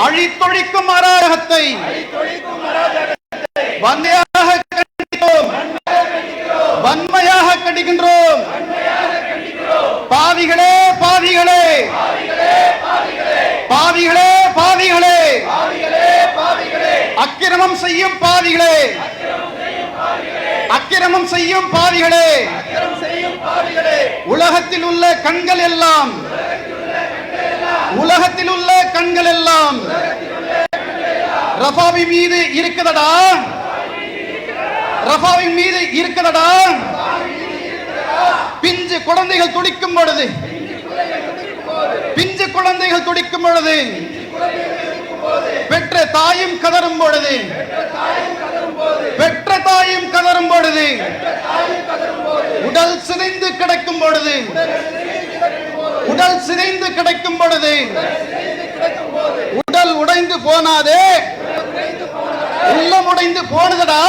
அழித்தொழிக்கும் அராஜகத்தை வன்மையாக கண்டிக்கின்றோம். பாவிகளே பாவிகளே பாவிகளே பாவிகளே அக்கிரமம் செய்யும் பாவிகளே அக்கிரமம் செய்யும் பாவிகளே உலகத்தில் உள்ள கண்கள் எல்லாம் உலகத்தில் உள்ள கண்கள் எல்லாம் ரஃபாவின் மீது இருக்குதடா ரஃபாவின் மீது இருக்குதடா. பிஞ்சு குழந்தைகள் துடிக்கும் பொழுது பிஞ்சு குழந்தைகள் துடிக்கும் பொழுது பெற்ற தாயும் கதறும் பொழுது பெற்ற தாயும் கதறும் பொழுது உடல் சிதைந்து கிடக்கும் பொழுது உடல் சிதைந்து கிடக்கும் பொழுது உடல் உடைந்து போனாதே உள்ளம் உடைந்து போனதடா.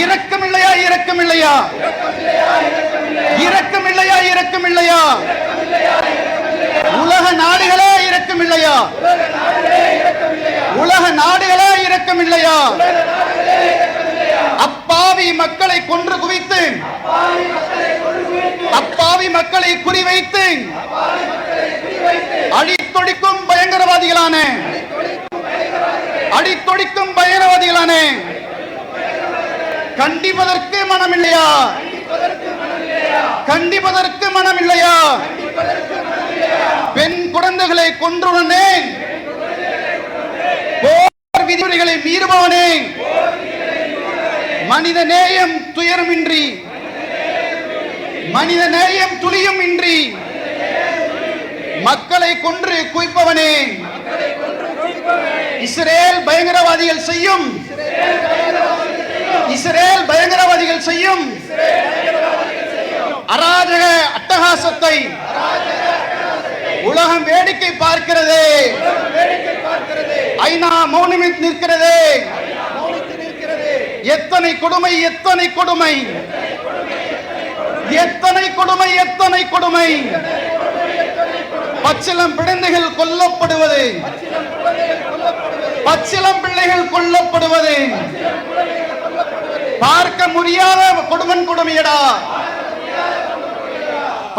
இரக்கம் இல்லையா இரக்கம் இல்லையா இரக்கம் இல்லையா இரக்கம் இல்லையா உலக நாடுகளே இரக்கம் இல்லையா உலக நாடுகளே இரக்கம் இல்லையா. அப்பாவி மக்களை கொன்று குவித்து அப்பாவி மக்களை குறிவைத்து அடித்தொடிக்கும் பயங்கரவாதிகளான அடித்தொடிக்கும் பயங்கரவாதிகளான கண்டிப்பதற்கு மனம் இல்லையா கண்டிப்பதற்கு மனம் இல்லையா. பெண் குழந்தைகளை கொன்றுடனே போர் விதிமுறைகளை மீறுபவனே மனித நேயம் துயரமின்றி மனித நேயம் துளியும் இன்றி மக்களை கொன்று குவிப்பவனே இஸ்ரேல் பயங்கரவாதிகள் செய்யும் இஸ்ரேல் பயங்கரவாதிகள் செய்யும் அராஜக அட்டகாசத்தை உலகம் வேடிக்கை பார்க்கிறது. ஐநா மௌனமிட்டு நிற்கிறது. எத்தனை கொடுமை எத்தனை கொடுமை எத்தனை கொடுமை எத்தனை கொடுமை. பச்சிளம் பிள்ளைகள் கொல்லப்படுவது பச்சிளம் பிள்ளைகள் கொல்லப்படுவது பார்க்க முடியாத கொடுமன் கொடுமையடா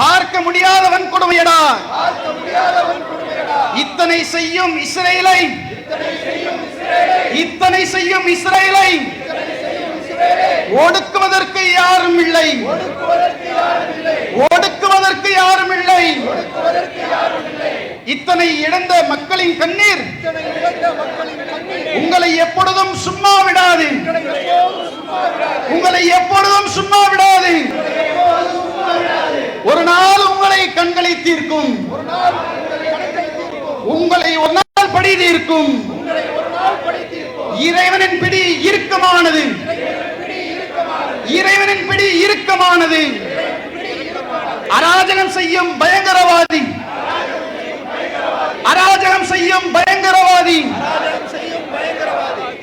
பார்க்க முடியாதவன் கொடுமையடா. இத்தனை செய்யும் இஸ்ரேலை இத்தனை செய்யும் இஸ்ரேலை ஒடுக்குவதற்கு யாரும் இல்லை ஒடுக்குவதற்கு யாரும் இல்லை. இத்தனை இழந்த மக்களின் கண்ணீர் உங்களை எப்பொழுதும் சும்மா விடாது உங்களை எப்பொழுதும் சும்மா விடாது. ஒரு நாள் உங்களை கண்களை தீர்க்கும் உங்களை ஒரு நாள் படி தீர்க்கும். இறைவனின் பிடி இறுக்கமானது இறைவனின் பிடி இறுக்கமானது. அராஜகம் செய்யும் பயங்கரவாதி அராஜகம் செய்யும் பயங்கரவாதி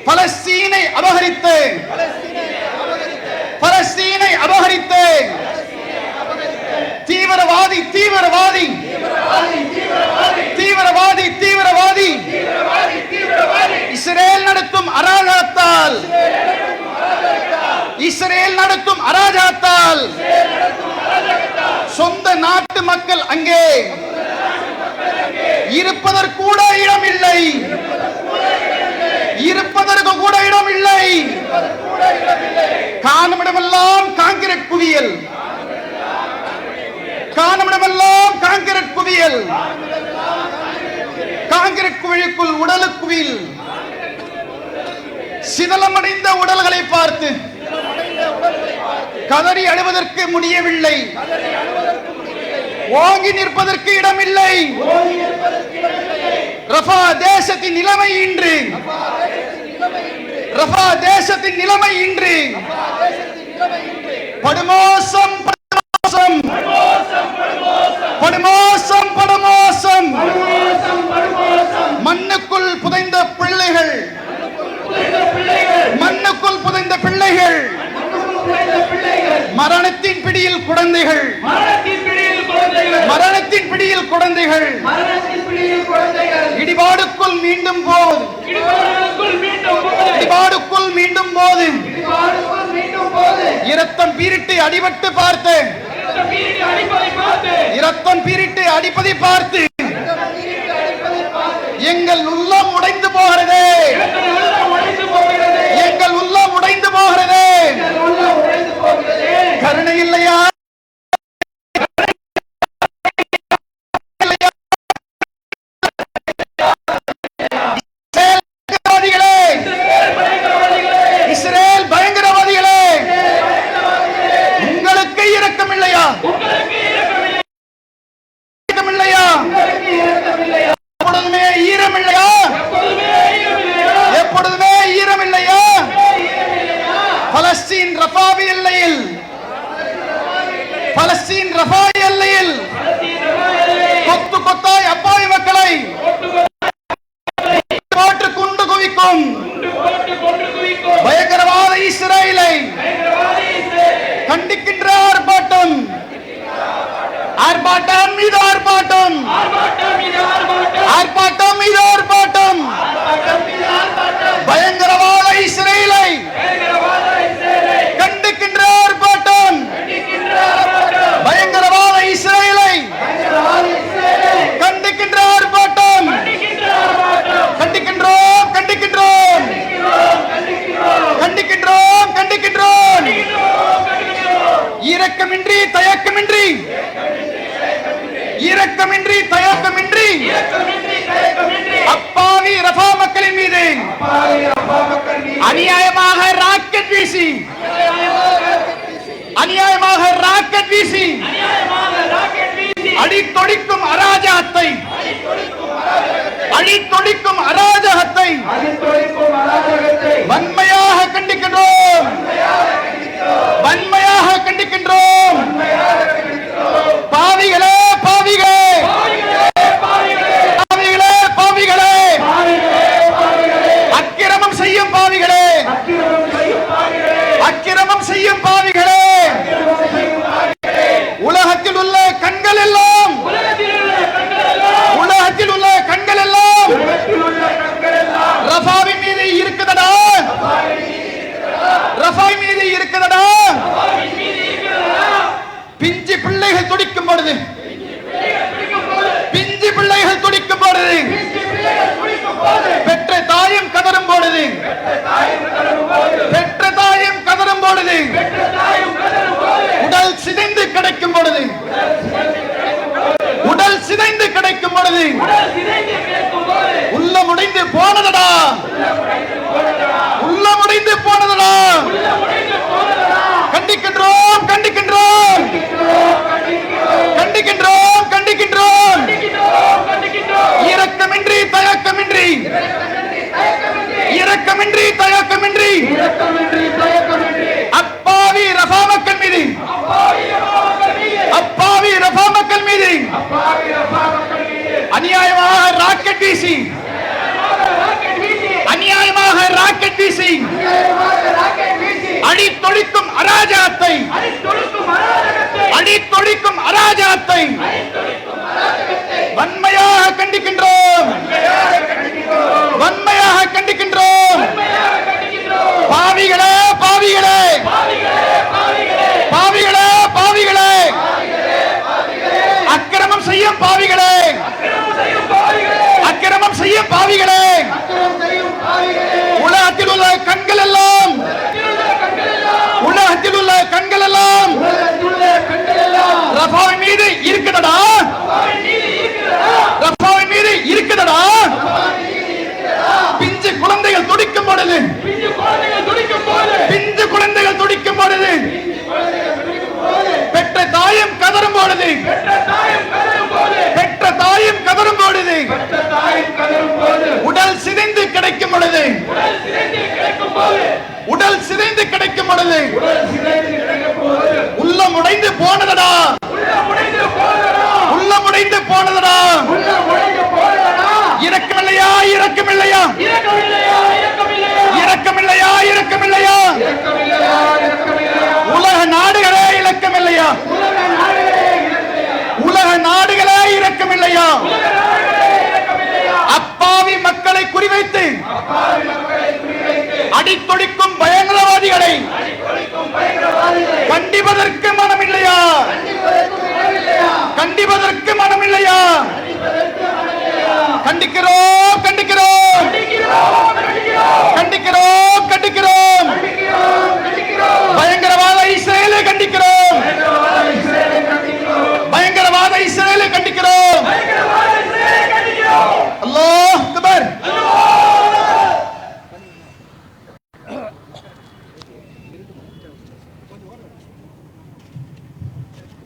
பலஸ்தீனை அபகரித்து பலஸ்தீனை அபகரித்து தீவிரவாதி தீவிரவாதி தீவிரவாதி தீவிரவாதி இஸ்ரேல் நடத்தும் அராஜகத்தால் இஸ்ரேல் நடத்தும் அராஜகத்தால் சொந்த நாட்டு மக்கள் அங்கே இருப்பதற்கூட இடம் இல்லை இருப்பதற்கு கூட இடம் இல்லை. காணுமிடமெல்லாம் கான்கிரீட் குவியல் காணுமிடமெல்லாம் கான்கிரீட் குவியல் கான்கிரீட் குவியலுக்குள் உடலுக்குவில் சிதலமடைந்த உடல்களை பார்த்து கதறி அழுவதற்கு முடியவில்லை. ஓங்கி நிற்பதற்கு இடமில்லை. ரஃபா தேசத்தின் நிலைமை இன்று ரஃபா தேசத்தின் நிலைமை இன்று படுமோசம் படுமோசம் படுமோசம் படுமோசம். மண்ணுக்குள் புதைந்த பிள்ளைகள் மண்ணுக்குள் புதைந்த பிள்ளைகள் மரணத்தின் பிடியில் குழந்தைகள் பிடியில் குழந்தைகள் இடிபாடுக்குள் மீண்டும் போது இரத்தம் பீரிட்டு அடிபட்டு பார்த்தேன். இரத்தம் பீரிட்டு அடிப்பதை பார்த்து எங்கள் உள்ளம் உடைந்து போகிறது. எங்கள் உள்ளம் உடைந்து போகிறது. கருணை இல்லையா? இஸ்ரேல் பயங்கரவாதிகளே, உங்களுக்கு இரக்கம் இல்லையா? எப்பொழுதுமே ஈரம் இல்லையா? எப்பொழுதுமே ஈரம் இல்லையா? பலஸ்தீன் ரஃபாவி எல்லையில், பலஸ்தீன் ரஃபாவி எல்லையில் கொத்து கொத்தாய் அப்பாவி மக்களை போட்டு குண்டு குவிக்கும் பயங்கரவாத இஸ்ரேலை கண்டிக்கின்ற ஆர்ப்பாட்டம், ஆர்ப்பாட்டம் மீது ஆர்ப்பாட்டம், ஆர்ப்பாட்டம் மீது ஆர்ப்பாட்டம். பயங்கரவாத இஸ்ரேலை கண்டிக்கின்ற ஆர்ப்பாட்டம், பயங்கரவாத இஸ்ரேலை கண்டிக்கின்ற ஆர்ப்பாட்டம். கண்டிக்கின்றோம், கண்டிக்கின்றோம், கண்டிக்கின்றோம், கண்டிக்கின்றோம். இரக்கமின்றி தயக்கமின்றி, இரக்கமின்றி தயக்கமின்றி அப்பாவி ரஃபா மக்களின் மீது அநியாயமாக ராக்கெட் வீசி, அநியாயமாக ராக்கெட் வீசி அடித்தொடிக்கும் அராஜகத்தை, அடித்தொடிக்கும் அராஜகத்தை வன்மையாக கண்டிக்கின்றோம், வன்மையாக கண்டிக்கின்றோம். பாவிகளே, பாவிகளே, பாவிகளே, பாவிகளே, அக்கிரமம் செய்யும் பாவிகளே, அக்கிரமம் செய்யும் பாவிகளே, உலகத்தில் உள்ள கண்கள் எல்லாம், உலகத்தில் உள்ள கண்கள் எல்லாம் ரஃபாவின் மீது இருக்குதடா, ரஃபாவின் மீது இருக்குதடா. பிஞ்சு பிள்ளைகள் துடிக்கும் பொழுது, பிஞ்சு பிள்ளைகள் துடிக்கும் பொழுது, பெற்ற தாயும் கதறும் பொழுது, பெற்ற தாயும் கதறும் பொழுது, உடல் சிதைந்து கிடைக்கும் பொழுது, உடல் சிதைந்து கிடைக்கும் பொழுது உள்ளம் உடைந்து போனதடா, உள்ளம் உடைந்து போனதடா. கண்டிக்கின்றோம், கண்டிக்கின்றோம், கண்டிக்கின்றோம், கண்டிக்கின்றோம். இரக்கமின்றி தயக்கமின்றி, இரக்கமின்றி தயக்கமின்றி அப்பாவி ரஃபா மக்கள் மீது, அப்பாவி ரஃபா மக்கள் மீது அநியாயமாக ராக்கெட் வீசி, அநியாயமாக ராக்கெட் வீசி அடித்தொழிக்கும் அராஜகத்தை, அடித்தொழிக்கும் அராஜகத்தை வன்மையாக கண்டிக்கின்றோம், வன்மையாக கண்டிக்கின்றோம். பாவிகளே, பாவிகளே, பாவிகளே, பாவிகளே, அக்கிரமம் செய்யும் பாவிகளே, அக்கிரமம் செய்யும் பாவிகளே, உலகத்தில் உள்ள கண்கள் எல்லாம், உலகத்தில் உள்ள கண்கள் எல்லாம்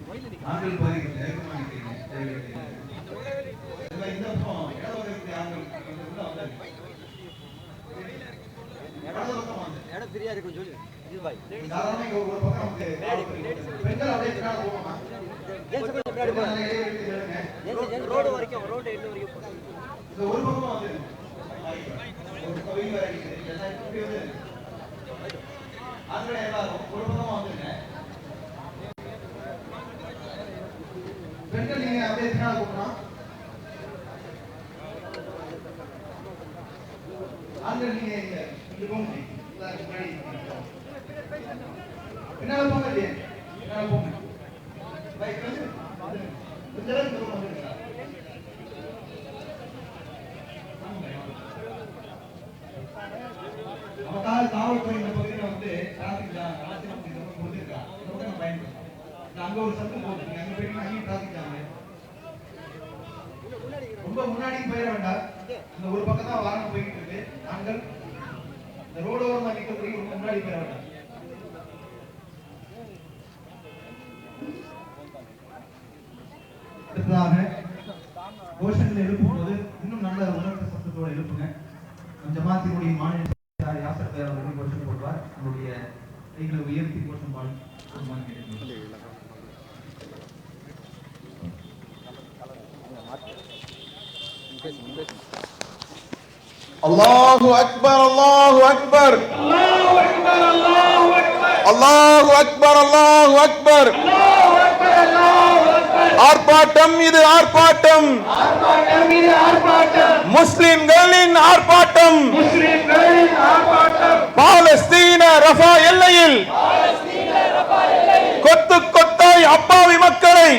ஆண்கள் பகுதியில் நெருக்கமாக நிற்கிறீங்க. இந்த பக்கம் இடஒதுக்கீடு ஆண்கள் இடம் ஃப்ரீயா இருக்குன்னு சொல்லி இது பாய் சாதாரண ஒரு பக்கம் வந்து பெண்கள் அப்படியே பின்னாடி போவாங்க. ரோடு வரைக்கும் ரோடு எண்டு வரைக்கும் இந்த ஒரு பக்கம் வந்து ஒரு கோவில் வரைக்கும் எல்லாம் இப்படி வந்து ஆண்கள் எல்லாரும் ஒரு பக்கம் வந்துங்க. பெண்கள் நீங்க அப்படியே பின்னாடி போகணும். ஆண்கள் நீங்க இங்க போங்க. பின்னால போங்க இல்லையா? பின்னால போங்க. பைக் வந்து கொஞ்ச நேரம் தூரம் வந்துருக்கா? நமக்காக காவல்துறை இந்த பகுதியில் வந்து டிராபிக் ஜாம் கொடுத்துருக்கா. நம்ம பயன்படுத்தலாம். அங்க ஒரு சத்தம் போகுது. அங்க போயிட்டு அங்கேயும் டிராபிக் ஜாம். ரொம்ப முன்னாடி போயிட வேண்டாம். இந்த ஒரு பக்கம் தான் வாகனம் போயிட்டு இருக்கு. ஆண்கள் இந்த ரோடு ஓரமா நிக்கிறதுக்கு ரொம்ப முன்னாடி போயிட வேண்டாம். அடுத்ததாக கோஷங்கள் எழுப்பும்போது இன்னும் நல்ல உணர்வு சத்தத்தோடு எழுப்புங்க. ஜமாத்தினுடைய மாநில யாசர் பேர் அவர்கள் கோஷம் போடுவார். நம்முடைய கைகளை உயர்த்தி கோஷம் பாடி அல்லாஹு அக்பர் அல்லாஹு அக்பர் அல்லாஹு அக்பர் அல்லாஹு அக்பர் அல்லாஹு அக்பர். ஆர்ப்பாட்டம் இது ஆர்ப்பாட்டம், முஸ்லிம்களின் ஆர்ப்பாட்டம். பாலஸ்தீன ரஃபா எல்லையில் கொத்து கொத்தாய் அப்பாவி மக்களை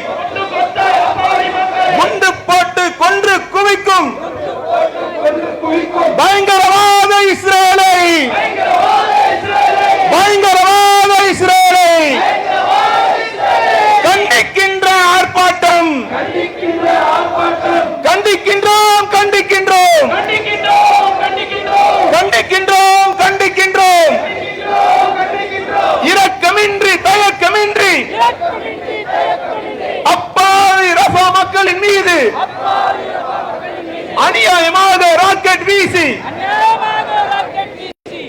குண்டு போட்டு கொன்று குவிக்கும் பயங்கரவாத இஸ்ரேலை, பயங்கரவாத இஸ்ரேலை கண்டிக்கின்ற ஆர்ப்பாட்டம். கண்டிக்கின்றோம் கண்டிக்கின்றோம் கண்டிக்கின்றோம் கண்டிக்கின்றோம். இரக்கமின்றி தயக்கமின்றி அப்பாவி ரஃபா மக்களின் மீது அநியாயமாக ராக்கெட் வீசி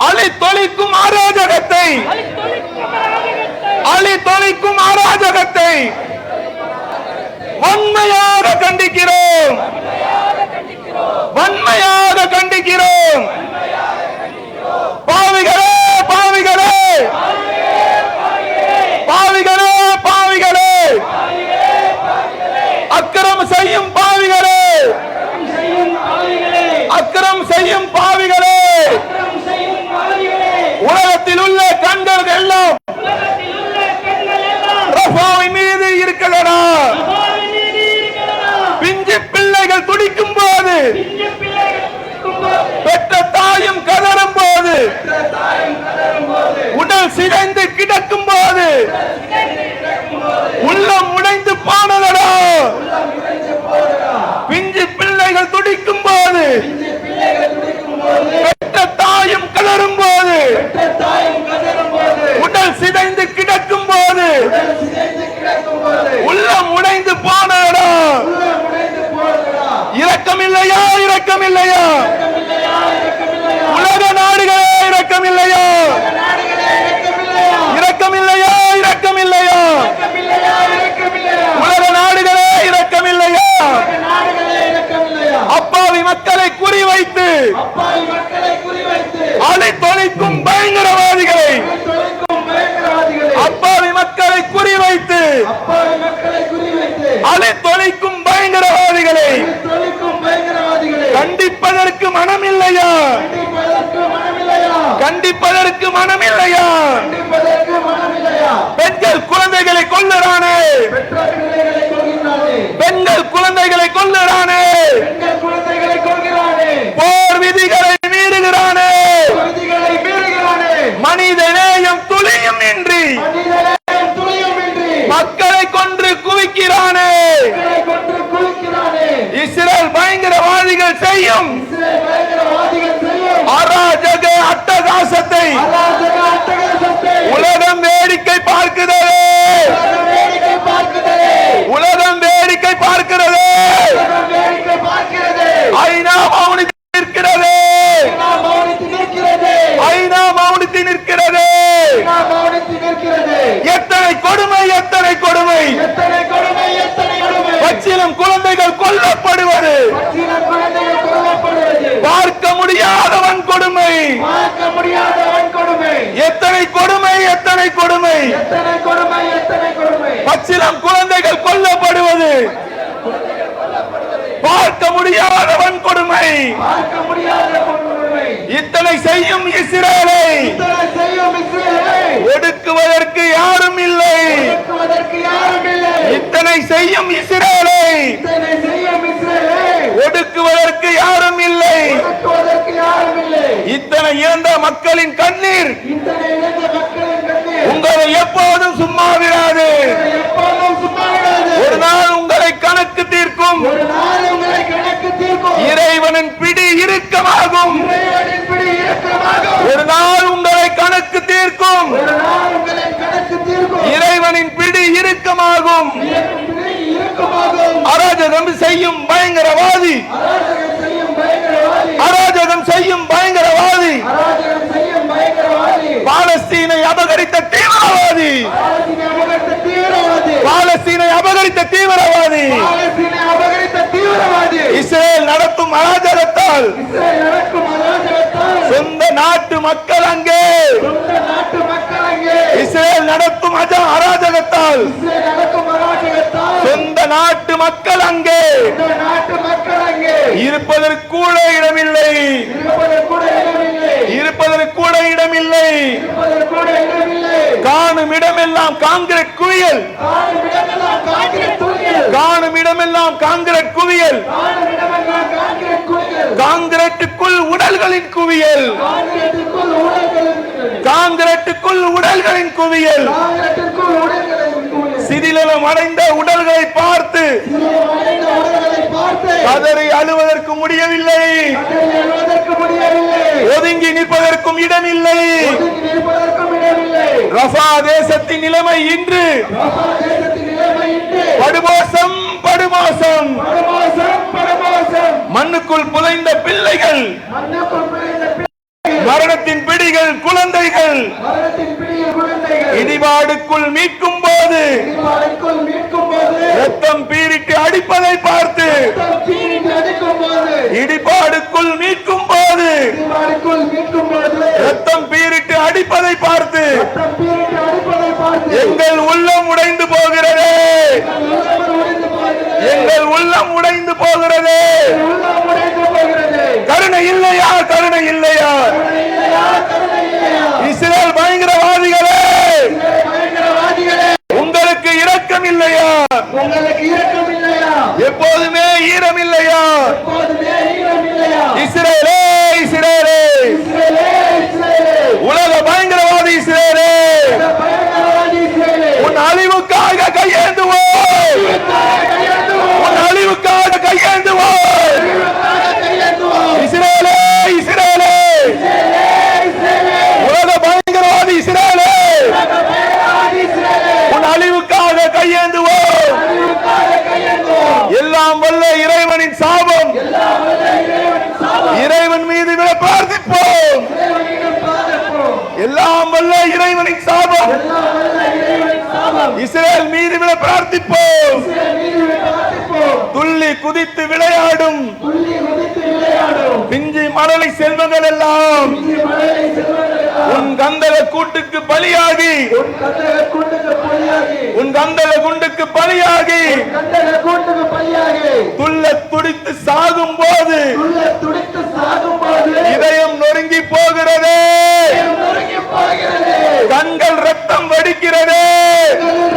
அழித்தொழிக்கும் அராஜகத்தை, அழித்தொழிக்கும் அராஜகத்தை வன்மையாக கண்டிக்கிறோம், வன்மையாக கண்டிக்கிறோம். பாவிகளே பாவிகளே பாவிகளே பாவிகளே, அக்கிரம் செய்யும் பாவிகளே, அக்கிரம் செய்யும் பாவிகளே, உலகத்தில் உள்ள கண்கள் எல்லாம் ரஃபாவின் மீது இருக்கிறதா? பிஞ்சு பிள்ளைகள் துடிக்கும் போது, பெற்ற தாயும் கதறும் போது, உடல் சிதைந்து கிடக்கும் போது, உள்ளம் உடைந்து போனதடா. பிஞ்சு பிள்ளைகள் துடிக்கும் போது, பெற்ற தாயும் கதறும் போது, உடல் சிதைந்து கிடக்கும் போது, உள்ளம் உடைந்து போனதடா. இரக்கமில்லையா? இரக்கமில்லையா? உலக நாடுகளே இரக்கமில்லையா? இரக்கமில்லையா? இரக்கமில்லையா? உலக நாடுகளே இரக்கமில்லையா? அப்பாவி மக்களை குறிவைத்து அழித்தொழிக்கும் பயங்கரவாதிகளை, அப்பாவி மக்களை குறிவைத்து அழித்தொழிக்கும் பயங்கரவாதிகளை கண்டிப்பதற்கு மனமில்லையா? கண்டிப்பதற்கு மனமில்லையா? பெண்கள் குழந்தைகளை கொல்லுறானே, பெண்கள் குழந்தைகளை கொல்லுறானே, போர் விதிகளை மீறுகிறானே, மனித நேயம் துளியும் இன்றி மக்களை கொன்று குவிக்கிறானே. இஸ்ரேல் பயங்கரவாதிகள் செய்யும் அராஜக அட்டகாசத்தை உலகம் வேடிக்கை பார்க்குதே. கொடுமை, எத்தனை கொடுமை, எத்தனை கொடுமை. பச்சிளம் குழந்தைகள் கொல்லப்படுவது பார்க்க முடியாத வன்கொடுமை. பார்க்க முடியாத கொடுமை. இத்தனை செய்யும் இஸ்ரேலை இத்தனை செய்யும் இஸ்ரேலை ஒடுக்குவதற்கு யாரும் இல்லை. ஒடுக்குவதற்கு யாரும் இல்லை. இத்தனை செய்யும் இஸ்ரேலை இத்தனை செய்யும் இஸ்ரேலை ஒடுக்குவதற்கு யாரும் இல்லை. ஒடுக்குவதற்கு யாரும் இல்லை. இத்தனை இறந்த மக்களின் கண்ணீர் இத்தனை இழந்த மக்களின் கண்ணீர் உங்களை எப்போதும் சும்மா விடாது. எப்போதும் சும்மா விடாது. ஒரு நாள் உங்களை கணக்கு தீர்க்கும். ஒரு நாள் உங்களை கணக்கு தீர்க்கும். இறைவனின் பிடி இறுக்கமாகும். இறைவனின் பிடி இறுக்கமாகும். ஒரு நாள் உங்களை கணக்கு தீர்க்கும். ஒரு நாள் உங்களை கணக்கு தீர்க்கும். இறைவனின் பிடி இறுக்கமாகும். இறைவனின் பிடி இறுக்கமாகும். அராஜகம் செய்யும் பயங்கரவாதி, அராஜகம் செய்யும் பயங்கரவாதி, அராஜகம் செய்யும் பயங்கரவாதி, அராஜகம் செய்யும் பயங்கரவாதி, பாலஸ்தீனை அபகரித்த தீவிரவாதி, பாலஸ்தீனை அபகரித்த தீவிரவாதி, பாலஸ்தீனை அபகரித்த தீவிரவாதி, பாலஸ்தீனை அபகரித்த தீவிரவாதி, இஸ்ரேல் நடத்தும் அராஜகத்தால் இஸ்ரேல் நடக்கும் அராஜகத்தால் சொந்த நாட்டு மக்கள் அங்கே, சொந்த நாட்டு மக்கள் அங்கே, இஸ்ரேல் நடத்தும் அராஜகத்தால் இஸ்ரேல் நடக்கும் அராஜகத்தால் சொந்த நாட்டு மக்கள் அங்கே சொந்த நாட்டு மக்கள் அங்கே இருப்பதற்கு கூட இடமில்லை, இருப்பதற்கு கூட இடமில்லை, இருப்பதற்கு கூட இடமில்லை. இருப்பதற்கு கூட இடமில்லை. காணும் இடமெல்லாம் காங்கிரட் குவியல், காணும் இடமெல்லாம் காங்கிரட் குவியல், காணும் இடமெல்லாம் காங்கிரட் குவியல், காணும் இடமெல்லாம் காங்கிரட் குவியல், காங்கிரட்டுக்குள் உடல்களின் குவியல், காங்கிரட்டுக்குள் உடல்களின் குவியல், காங்கிரட்டுக்குள் உடல்களின் குவியல். காங்கிரட்டுக்குள் உடல்களின் குவியல். சிதிலம் அடைந்த உடல்களை பார்த்து சிதிலமடைந்த உடல்களை பார்த்து கதறி அழுவதற்கு முடியவில்லை, கதறி அழுவதற்கு முடியவில்லை, ஒதுங்கி நிற்பதற்கும் இடமில்லை. ஒதுங்கி நிற்பதற்கும் இடமில்லை. ரஃபா தேசத்தின் நிலைமை இன்று ரஃபா தேசத்தின் நிலைமை இன்று படுமோசம், படுமோசம். படுமோசம், படுமோசம். மண்ணுக்குள் புதைந்த பிள்ளைகள், மண்ணுக்குள் பிறந்த பிள்ளைகள், மரணத்தின் பிடிகள் குழந்தைகள், மரணத்தின் பிடியில் குழந்தைகள், இடிபாடுக்குள் மீட்கும் போது இடிபாடுக்குள் மீட்கும் போது, ரத்தம் பீரிட்டு அடிப்பதை பார்த்து, ரத்தம் பீரிட்டு அடிக்கும் போது, இடிபாடுக்குள் மீட்கும் போது இடிபாடுக்குள் மீட்கும் போது, ரத்தம் பீரிட்டு அடிப்பதை பார்த்து ரத்தம் பீரிட்டு அடிப்பதை பார்த்து எங்கள் உள்ளம் உடைந்து போகிறது, உள்ளம் உடைந்து போகிறது, எங்கள் உள்ளம் உடைந்து போகிறது. உள்ளம் உடைந்து போகிறது. கருணை இல்லையா, கருணை இல்லையா? கருணை இல்லையா, கருணை இல்லையா? இஸ்ரேல் பயங்கரவாதிகளே, பயங்கரவாதிகளே, உங்களுக்கு இரக்கம் இல்லையா? உங்களுக்கு இரக்கம் இல்லையா? எப்போதுமே ஈரம் இல்லையா? எப்போதுமே ஈரம் இல்லையா? இஸ்ரேலே, இஸ்ரேலே, இஸ்ரேலே, இஸ்ரேலே, உலக பயங்கரவாதி இஸ்ரேலே, இந்த பயங்கரவாதி இஸ்ரேலே, உன் அழிவுக்காக கையேந்துவோம், கையெழுத்துவோம், உன் அழிவுக்காக கையேந்துவோம். கையெழுத்துவோம். இஸ்ரேலே, இஸ்ரேலே, இஸ்ரேலே, இஸ்ரேலே, உலக பயங்கரவாதி இஸ்ரேலே, பயங்கரவாதி இஸ்ரேலே, உன் அழிவுக்காக கையேந்துவோம். அழிவுக்காக கையெழுத்துவோம். எல்லாம் வல்ல இறைவனின் சாபம் எல்லாம் வல்ல இறைவனின் சாபம் இறைவன் மீது விட பிரார்த்திப்போம். இறைவனிடம் பிரார்த்திப்போம். எல்லாம் வல்ல இறைவனின் சாபம் எல்லாம் வல்ல இறைவனின் சாபம் இஸ்ரேல் மீது விட பிரார்த்திப்போம். இஸ்ரேல் மீது பிரார்த்திப்போம். துள்ளி குதித்து விளையாடும் துள்ளி குதித்து விளையாடும் பிஞ்சி மழலை செல்வங்கள் எல்லாம் இஞ்சி மலையை செல்வதெல்லாம் உன் கந்தக கூட்டுக்கு பலியாகி, உன் கந்தக கூட்டுக்கு பலியாகி, உன் கந்தக குண்டுக்கு பலியாகி கந்தக கூட்டுக்கு பலியாகி, துள்ள துடித்து சாகும் போது துள்ள துடித்து சாகும்போது இதயம் நொறுங்கி போகிறது, நொறுங்கி போகிறது, கண்கள் ரத்தம் வடிக்கிறது.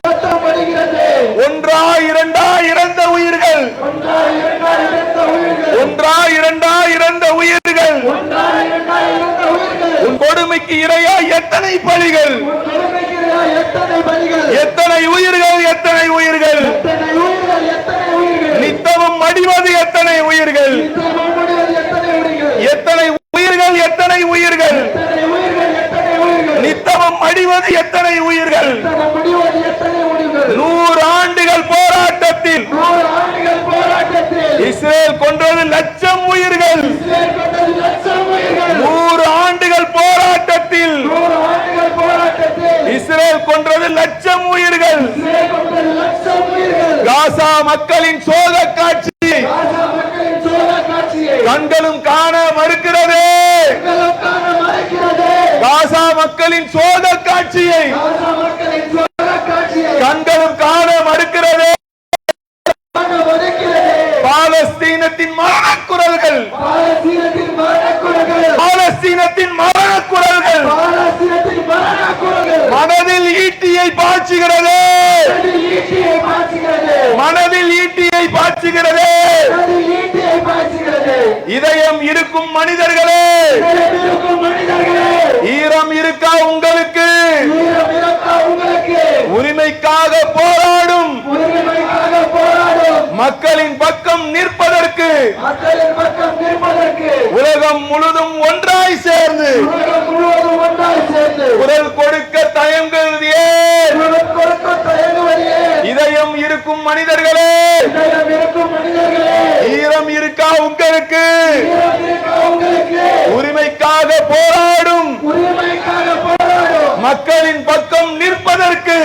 ரத்தம் வடிகிறது. ஒன்றா இரண்டா இறந்த உயிர்கள், ஒன்றா இரண்டா இறந்த உயிர்கள், ஒன்றா இரண்டா இறந்த உயிர்கள், ஒன்றா இரண்டா இறந்த உயிர்கள், உன் கொடுமைக்கு இரையா எத்தனை பலிகள், உன் கொடுமைக்கிறா எத்தனை பலிகள், எத்தனை உயிர்கள், எத்தனை உயிர்கள், எத்தனை உயிர்கள், எத்தனை உயிர்கள், நித்தமும் மடிவது எத்தனை உயிர்கள், நித்தமும் முடிவது எத்தனை உயிர்கள், எத்தனை உயிர்கள், எத்தனை உயிர்கள், எத்தனை உயிர்கள், எத்தனை உயிர்கள், நித்தமும் மடிவது எத்தனை உயிர்கள். எத்தனை முடிவது எத்தனை உயிர்கள். 100 ஆண்டுகள் போராட்டத்தில் 100 ஆண்டுகள் போராட்டத்தில் இஸ்ரேல் கொன்றது லட்சம் உயிர்கள். இஸ்ரேல் கொண்டது லட்சம் உயிர்கள். 100 ஆண்டுகள் போராட்டத்தில் 100 ஆண்டுகள் போராட்டத்தில் இஸ்ரேல் கொன்றது லட்சம் உயிர்கள். இஸ்ரேல் கொண்டது லட்சம் உயிர்கள். காசா மக்களின் சோக காட்சி காசா மக்களின் சோக காட்சியை கண்களும் காண மறுக்கிறது, எங்களும் காண மறுக்கிறது. காசா மக்களின் சோக காட்சியை கண்களும் காண மறுக்கிறது. பாலஸ்தீனத்தின் மரணக்குரல்கள், பாலஸ்தீனத்தின் மரணக்குரல்கள் மனதில் ஈட்டியை பாய்ச்சுகிறது, மனதில் ஈட்டியை பாய்ச்சுகிறது. இதயம் இருக்கும் மனிதர்களே, ஈரம் இருக்கா உங்களுக்கு? உரிமைக்காக போராடும் மக்களின் பக்கம் நிற்பதற்கு உலகம் முழுதும் ஒன்றாய் சேர்ந்து குரல் கொடுக்க தயங்குவது ஏன்? இதயம் இருக்கும் மனிதர்களே, ஈரம் இருக்கா உங்களுக்கு? உரிமைக்காக போராடும் மக்களின் பக்கம் நிற்பதற்கு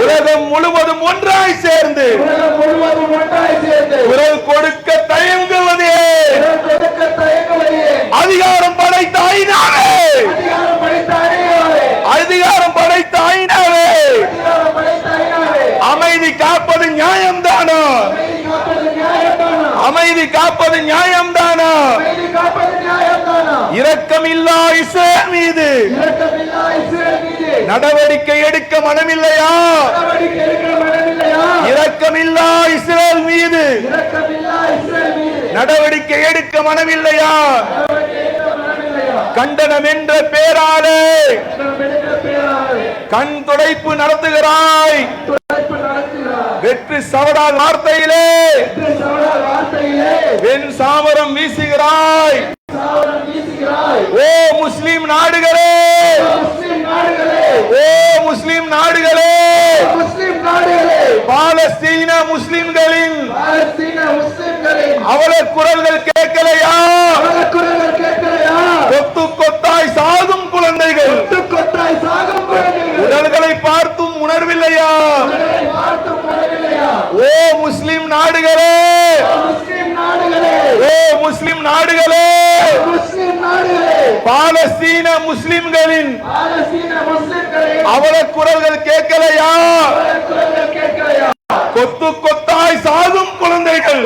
உலகம் முழுவதும் ஒன்றாய் சேர்ந்து குரல் கொடுக்க தயங்குவதே அதிகாரம் படைத்த ஐநாவே, அதிகாரம் படைத்த ஐநாவே, அமைதி காப்பது நியாயம்தானா? அமைதி காப்பது நியாயம்தானா? இரக்கமில்லா இஸ்ரேல் மீது நடவடிக்கை எடுக்க மனமில்லையா? இரக்கமில்லா இஸ்ரேல் மீது நடவடிக்கை எடுக்க மனமில்லையா? கண்டனம் என்ற பேராலே கண் துடைப்பு நடத்துகிறாய். வெற்றி சவடால் வார்த்தையிலே வெண் சாமரம் வீசுகிறாய். ஓ முஸ்லிம் நாடுகளே, ஓ முஸ்லிம் நாடுகளே, பாலஸ்தீன முஸ்லிம்களின் அவல குரல்கள் கேட்கலையா? கொத்து கொத்தாய் சாகும் குழந்தைகள் உடல்களை பார்த்தும் உணர்வில்லையா? ஓ முஸ்லிம் நாடுகளே, ஓ முஸ்லிம் நாடுகளே, பாலஸ்தீன முஸ்லிம்களின் அவல குரல்கள் கேட்கலையா? கொத்து கொத்தாய் சாகும் குழந்தைகள்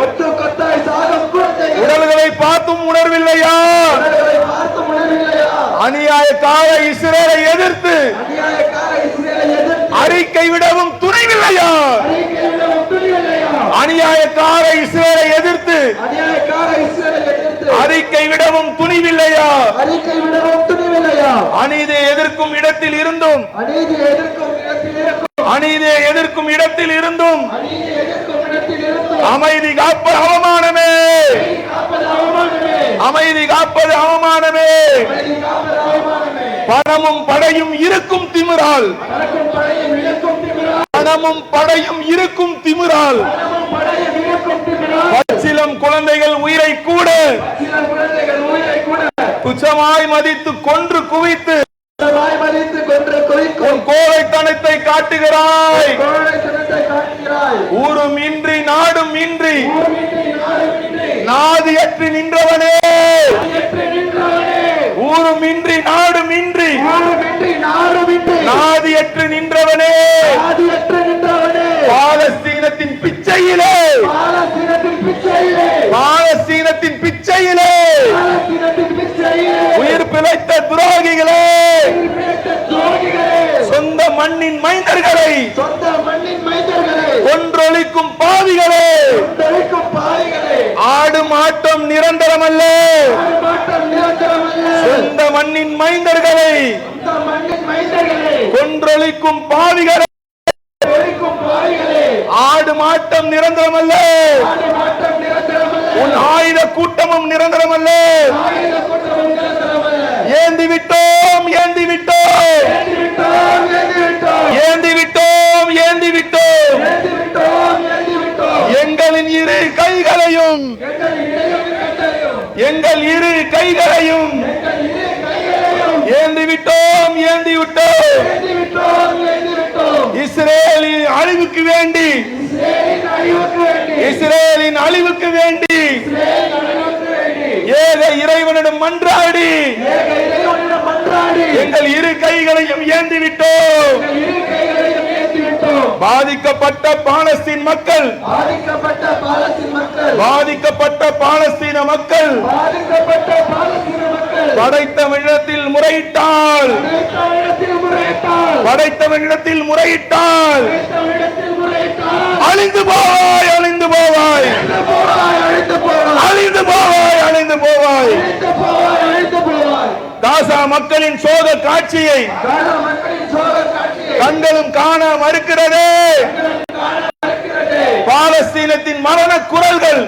உடல்களை பார்த்தும் உணர்வில்லையா? அநியாயக்கார இஸ்ரேலை எதிர்த்து அறிக்கை விடவும் துணிவில்லையா? அநியாயக்கார இஸ்ரேலை எதிர்த்து அறிக்கை விடவும் துணிவில்லையா? அநீதியை எதிர்க்கும் இடத்தில் இருந்தும், அநீதியை எதிர்க்கும் இடத்தில் இருந்தும் அமைதி காப்பது அவமானமே, அமைதி காப்பது அவமானமே. பணமும் படையும் இருக்கும் திமிரால், பணமும் படையும் இருக்கும் திமிரால் பச்சிலம் குழந்தைகள் உயிரை கூட துச்சமாய் மதித்து கொன்று குவித்து கோழைத்தனத்தை காட்டுகிறாய். ஊரும் இன்றி நாடும் இன்றி நாதியற்று நின்றவனே, ஊரும் இன்றி நாடும் இன்றி நாதியற்று நின்றவனே, பாலஸ்தீனத்தின் பிச்சையிலே, பாலஸ்தீனத்தின் பிச்சையிலே உயிர் பிழைத்த துரோகிகளே, சொந்த மண்ணின் மைந்தர்களை கொன்றொழிக்கும் பாவிகளே, ஆடும் ஆட்டம் நிரந்தரமல்ல. சொந்த மண்ணின் மைந்தர்களை கொன்றொழிக்கும் பாவிகளே, ஆடும் ஆட்டம் நிரந்தரமல்ல. உன் ஆயுத கூட்டமும் நிரந்தரமல்ல. ஏந்தி விட்டோம், ஏந்தி விட்டோம், ஏந்தி விட்டோம், ஏந்தி விட்டோம். எங்களின் இரு கைகளையும், எங்கள் இரு கைகளையும் ஏந்தி விட்டோம், ஏந்தி விட்டோம். இஸ்ரேலின் அழிவுக்கு வேண்டி, இஸ்ரேலின் அழிவுக்கு வேண்டி ஏக இறைவனிடம் மன்றாடி எங்கள் இரு கைகளையும் ஏந்தி விட்டோம். பாதிக்கப்பட்ட பாலஸ்தீன் மக்கள், பாதிக்கப்பட்ட பாலஸ்தீன மக்கள் படைத்தவனிடத்தில் முறையிட்டால், படைத்தவனிடத்தில் முறையிட்டால் அழிந்து போவாய், அழிந்து போவாய், அழிந்து போவாய், அழிந்து போவாய். காசா மக்களின் சோக காட்சியை கண்களும் காண மறுக்கிறது. பாலஸ்தீனத்தின் மரண குரல்கள்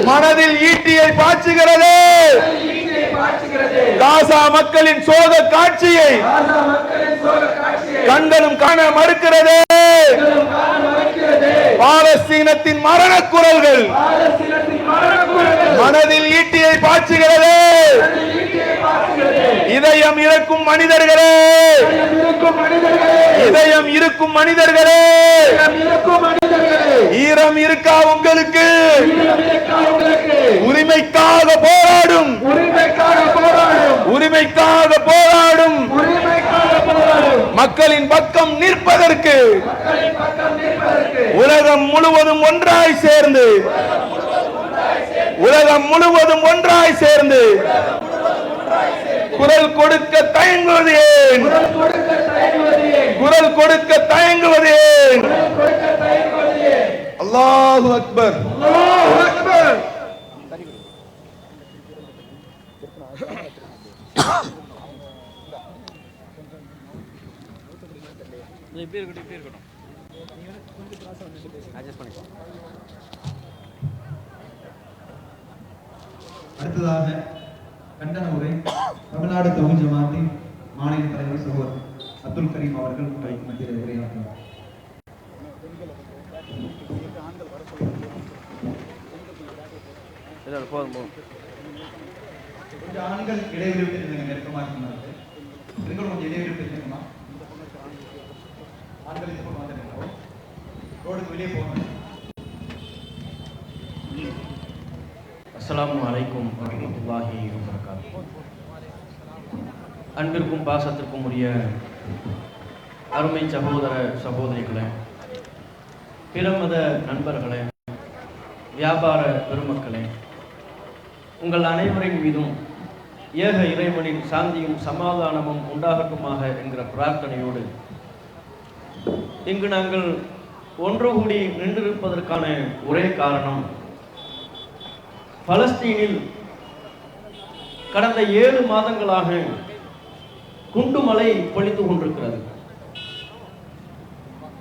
மனதில் ஈட்டியை பாய்ச்சுகிறது. காசா மக்களின் சோக காட்சியை கண்களும் காண மறுக்கிறது. பாலஸ்தீனத்தின் மரண குரல்கள் மனதில் ஈட்டியை பாய்ச்சுகிறது. இதயம் இருக்கும் மனிதர்களே, இதயம் இருக்கும் மனிதர்களே, ஈரம் இருக்கா உங்களுக்கு? உரிமைக்காக போராடும், உரிமைக்காக போராடும் மக்களின் பக்கம் நிற்பதற்கு உலகம் முழுவதும் ஒன்றாய் சேர்ந்து, உலகம் முழுவதும் ஒன்றாய் சேர்ந்து குரல் கொடுக்க தயங்குவது ஏன்? குரல் கொடுக்க தயங்குவது ஏன்? அல்லாஹு அக்பர், அல்லாஹு அக்பர். அடுத்ததாக கண்டன உரை தமிழ்நாடு தௌஹீத் ஜமாத்தின் மாநில தலைவர் சகோதரர் அப்துல் கரீம் அவர்கள் மத்தியில் உரையாற்றினார். கொஞ்சம் ஆண்கள் இடைவெளி விட்டு நெருக்கமா இருக்கிறார்கள். பெண்கள் கொஞ்சம் இடைவெளி விட்டு இருக்கணுமா? ஆண்கள் இது போட்டு வந்துருக்கோம், ரோடுக்கு வெளியே போகணும். அஸ்ஸலாமு அலைக்கும் வரஹ்மத்துல்லாஹி வபரகாத்துஹு. அன்பிற்கும் பாசத்திற்கும் உரிய அருமை சகோதர சகோதரிகளே, பிறமத நண்பர்களே, வியாபார பெருமக்களே, உங்கள் அனைவரின் மீதும் ஏக இறைவனின் சாந்தியும் சமாதானமும் உண்டாகட்டுமாக என்கிற பிரார்த்தனையோடு இங்கு நாங்கள் ஒன்று கூடி நின்றிருப்பதற்கான ஒரே காரணம், பலஸ்தீனில் கடந்த 7 மாதங்களாக குண்டுமழை பொழிந்து கொண்டிருக்கிறது.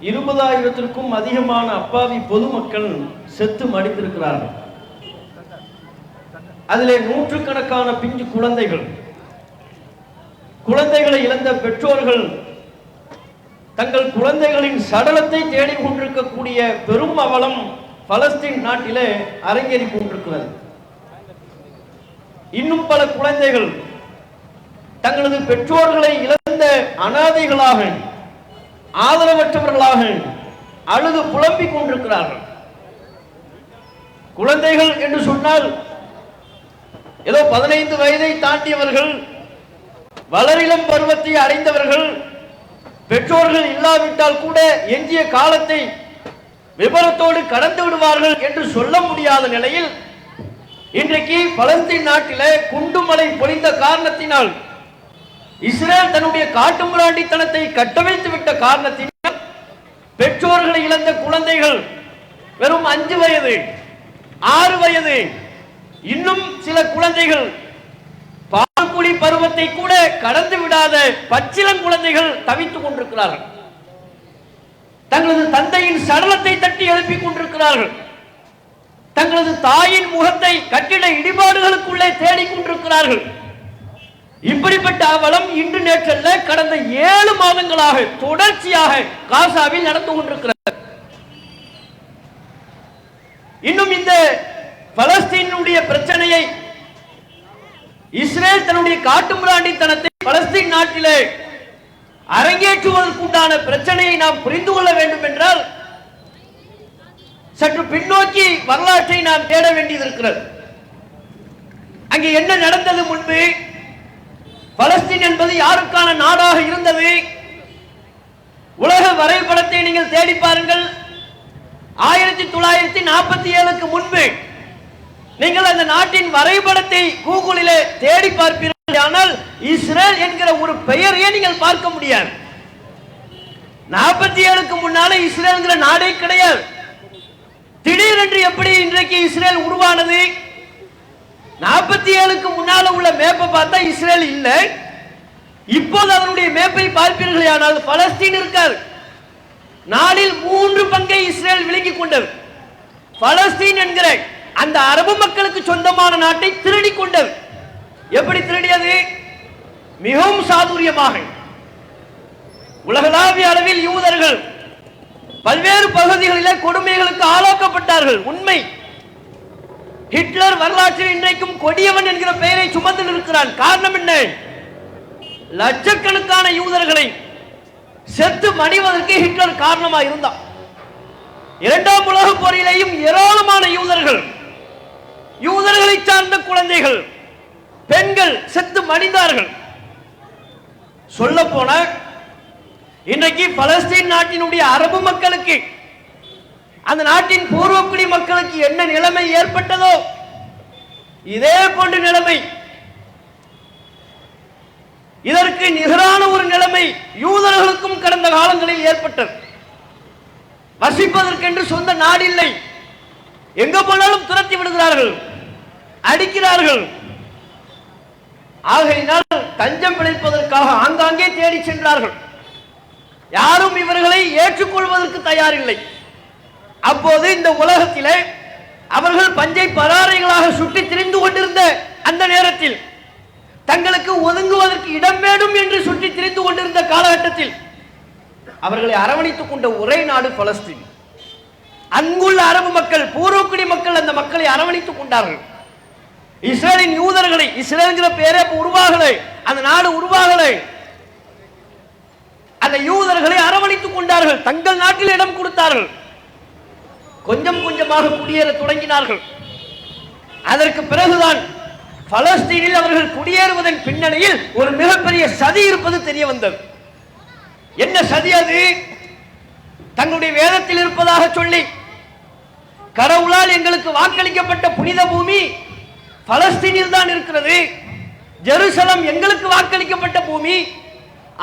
20,000த்திற்கும் அதிகமான அப்பாவி பொதுமக்கள் செத்து மடிந்திருக்கிறார்கள். அதிலே நூற்றுக்கணக்கான பிஞ்சு குழந்தைகள், குழந்தைகளை இழந்த பெற்றோர்கள் தங்கள் குழந்தைகளின் சடலத்தை தேடிக் கொண்டிருக்கக்கூடிய பெரும் அவலம் பலஸ்தீன் நாட்டிலே அரங்கேறிக் கொண்டிருக்கிறது. இன்னும் பல குழந்தைகள் தங்களது பெற்றோர்களை இழந்த அனாதைகளாக, ஆதரவற்றவர்களாக அழுது புலம்பிக் கொண்டிருக்கிறார்கள். குழந்தைகள் என்று சொன்னால் ஏதோ 15 வயதை தாண்டியவர்கள், வளரிளம் பருவத்தை அடைந்தவர்கள், பெற்றோர்கள் இல்லாவிட்டால் கூட எஞ்சிய காலத்தை விபரத்தோடு கடந்து விடுவார்கள் என்று சொல்ல முடியாத நிலையில் இன்றைக்கு பலஸ்தீன் நாட்டிலே குண்டுமழை பொழிந்த காரணத்தினால், இஸ்ரேல் தன்னுடைய காட்டுமிராண்டித்தனத்தை கட்டவிழ்த்து விட்ட காரணத்தினால் பெற்றோர்களை இழந்த குழந்தைகள் வெறும் 5 வயது, 6 வயது, இன்னும் சில குழந்தைகள் பால்குடி பருவத்தை கூட கடந்து விடாத பச்சிளம் குழந்தைகள் தவித்துக் கொண்டிருக்கிறார்கள். தங்களது தந்தையின் சடலத்தை தட்டி எழுப்பிக் கொண்டிருக்கிறார்கள். தங்களது தாயின் முகத்தை கட்டிட இடிபாடுகளுக்குள்ளே தேடிக் கொண்டிருக்கிறார்கள். இப்படிப்பட்ட அவலம் இன்று நேற்றல்ல, கடந்த 7 மாதங்களாக தொடர்ச்சியாக காசாவில் நடந்து கொண்டிருக்கிறது. இன்னும் இந்த பலஸ்தீனுடைய பிரச்சனையை, இஸ்ரேல் தன்னுடைய காட்டுமிராண்டித்தனத்தை பலஸ்தீன் நாட்டிலே அரங்கேற்றுவதற்குண்டான பிரச்சனையை நாம் புரிந்து கொள்ள வேண்டும் என்றால் சற்று பின்னோக்கி வரலாற்றை நாம் தேட வேண்டியது இருக்கிறது. அங்கே என்ன நடந்தது முன்பு? பலஸ்தீன் என்பது யாருக்கான நாடாக இருந்தது? உலக வரைபடத்தை நீங்கள் தேடி பாருங்கள். 1947க்கு முன்பு நீங்கள் அந்த நாட்டின் வரைபடத்தை கூகுளிலே தேடி பார்ப்பீர்கள். ஆனால் இஸ்ரேல் என்கிற ஒரு பெயரையே நீங்கள் பார்க்க முடியாது. 47க்கு முன்னாலே இஸ்ரேல் என்கிற நாடே கிடையாது. திடீரென்று எப்படி இன்றைக்கு இஸ்ரேல் உருவானது? 47க்கு முன்னால உள்ள மேப்பை பார்த்தா இஸ்ரேல் இல்லை. இப்போது அதனுடைய மேப்பை பார்ப்பீர்கள், ஆனால் பலஸ்தீன் இருக்காது. நாளில் 3 பங்கை இஸ்ரேல் விலகிக் கொண்டது. பலஸ்தீன் என்கிற அந்த அரபு மக்களுக்கு சொந்தமான நாட்டை திருடி கொண்டது. எப்படி திருடியது? மிகவும் சாதுரியமாக. உலகளாவிய அளவில் யூதர்கள் பல்வேறு பகுதிகளிலே கொடுமைகளுக்கு ஆளாக்கப்பட்டார்கள். உண்மை. ஹிட்லர் வரலாற்றில் இன்றைக்கும் கொடியவன் என்கிற பெயரை சுமந்து இருக்கிறான். காரணம் என்ன? லட்சக்கணக்கான யூதர்களை செத்து மடிவதற்கு ஹிட்லர் காரணமாக இருந்தார். 2ஆம் உலக போரிலேயும் ஏராளமான யூதர்களை சார்ந்த குழந்தைகள், பெண்கள் செத்து மடிந்தார்கள். சொல்ல போன இன்றைக்கு பலஸ்தீன் நாட்டினுடைய அரபு மக்களுக்கு, அந்த நாட்டின் பூர்வக்குடி மக்களுக்கு என்ன நிலைமை ஏற்பட்டதோ இதே போன்ற நிலைமை, இதற்கு நிகரான ஒரு நிலைமை யூதர்களுக்கும் கடந்த காலங்களில் ஏற்பட்டது. வசிப்பதற்கென்று சொந்த நாடு இல்லை. எங்க போனாலும் துரத்தி விடுகிறார்கள், அடிக்கிறார்கள். ஆகையினால் தஞ்சம் பிழைப்பதற்காக ஆங்காங்கே தேடி சென்றார்கள். யாரும் இவர்களை ஏற்றுக்கொள்வதற்கு தயாரில்லை. அப்போது இந்த உலகத்திலே அவர்கள் பஞ்சை பராரைகளாக சுற்றி திரிந்து கொண்டிருந்த அந்த நேரத்தில், தங்களுக்கு ஒதுங்குவதற்கு இடம் வேண்டும் என்று சுற்றி திரிந்து கொண்டிருந்த காலகட்டத்தில் அவர்களை அரவணைத்துக் கொண்ட ஒரே நாடு பலஸ்தீன். அங்குள்ள அரபு மக்கள், பூர்வக்குடி மக்கள் அந்த மக்களை அரவணைத்துக் கொண்டார்கள். இஸ்ரேலின் யூதர்களை, இஸ்ரேல்ங்கிற பேரே உருவாகலை, அந்த நாடு உருவாகலை, அந்த யூதர்களை அரவணைத்துக் கொண்டார்கள். தங்கள் நாட்டில் இடம் கொடுத்தார்கள். கொஞ்சம் கொஞ்சமாக குடியேற தொடங்கினார்கள். அதற்கு பிறகுதான் பலஸ்தீனில் அவர்கள் குடியேறுவதன் பின்னணியில் ஒரு மிகப்பெரிய சதி இருப்பது தெரிய வந்தது. என்ன சதி அது? தங்களுடைய வேதத்தில் இருப்பதாக சொல்லி, கடவுளால் எங்களுக்கு வாக்களிக்கப்பட்ட புனித பூமி பலஸ்தீனில் தான் இருக்கிறது, ஜெருசலம் எங்களுக்கு வாக்களிக்கப்பட்ட பூமி,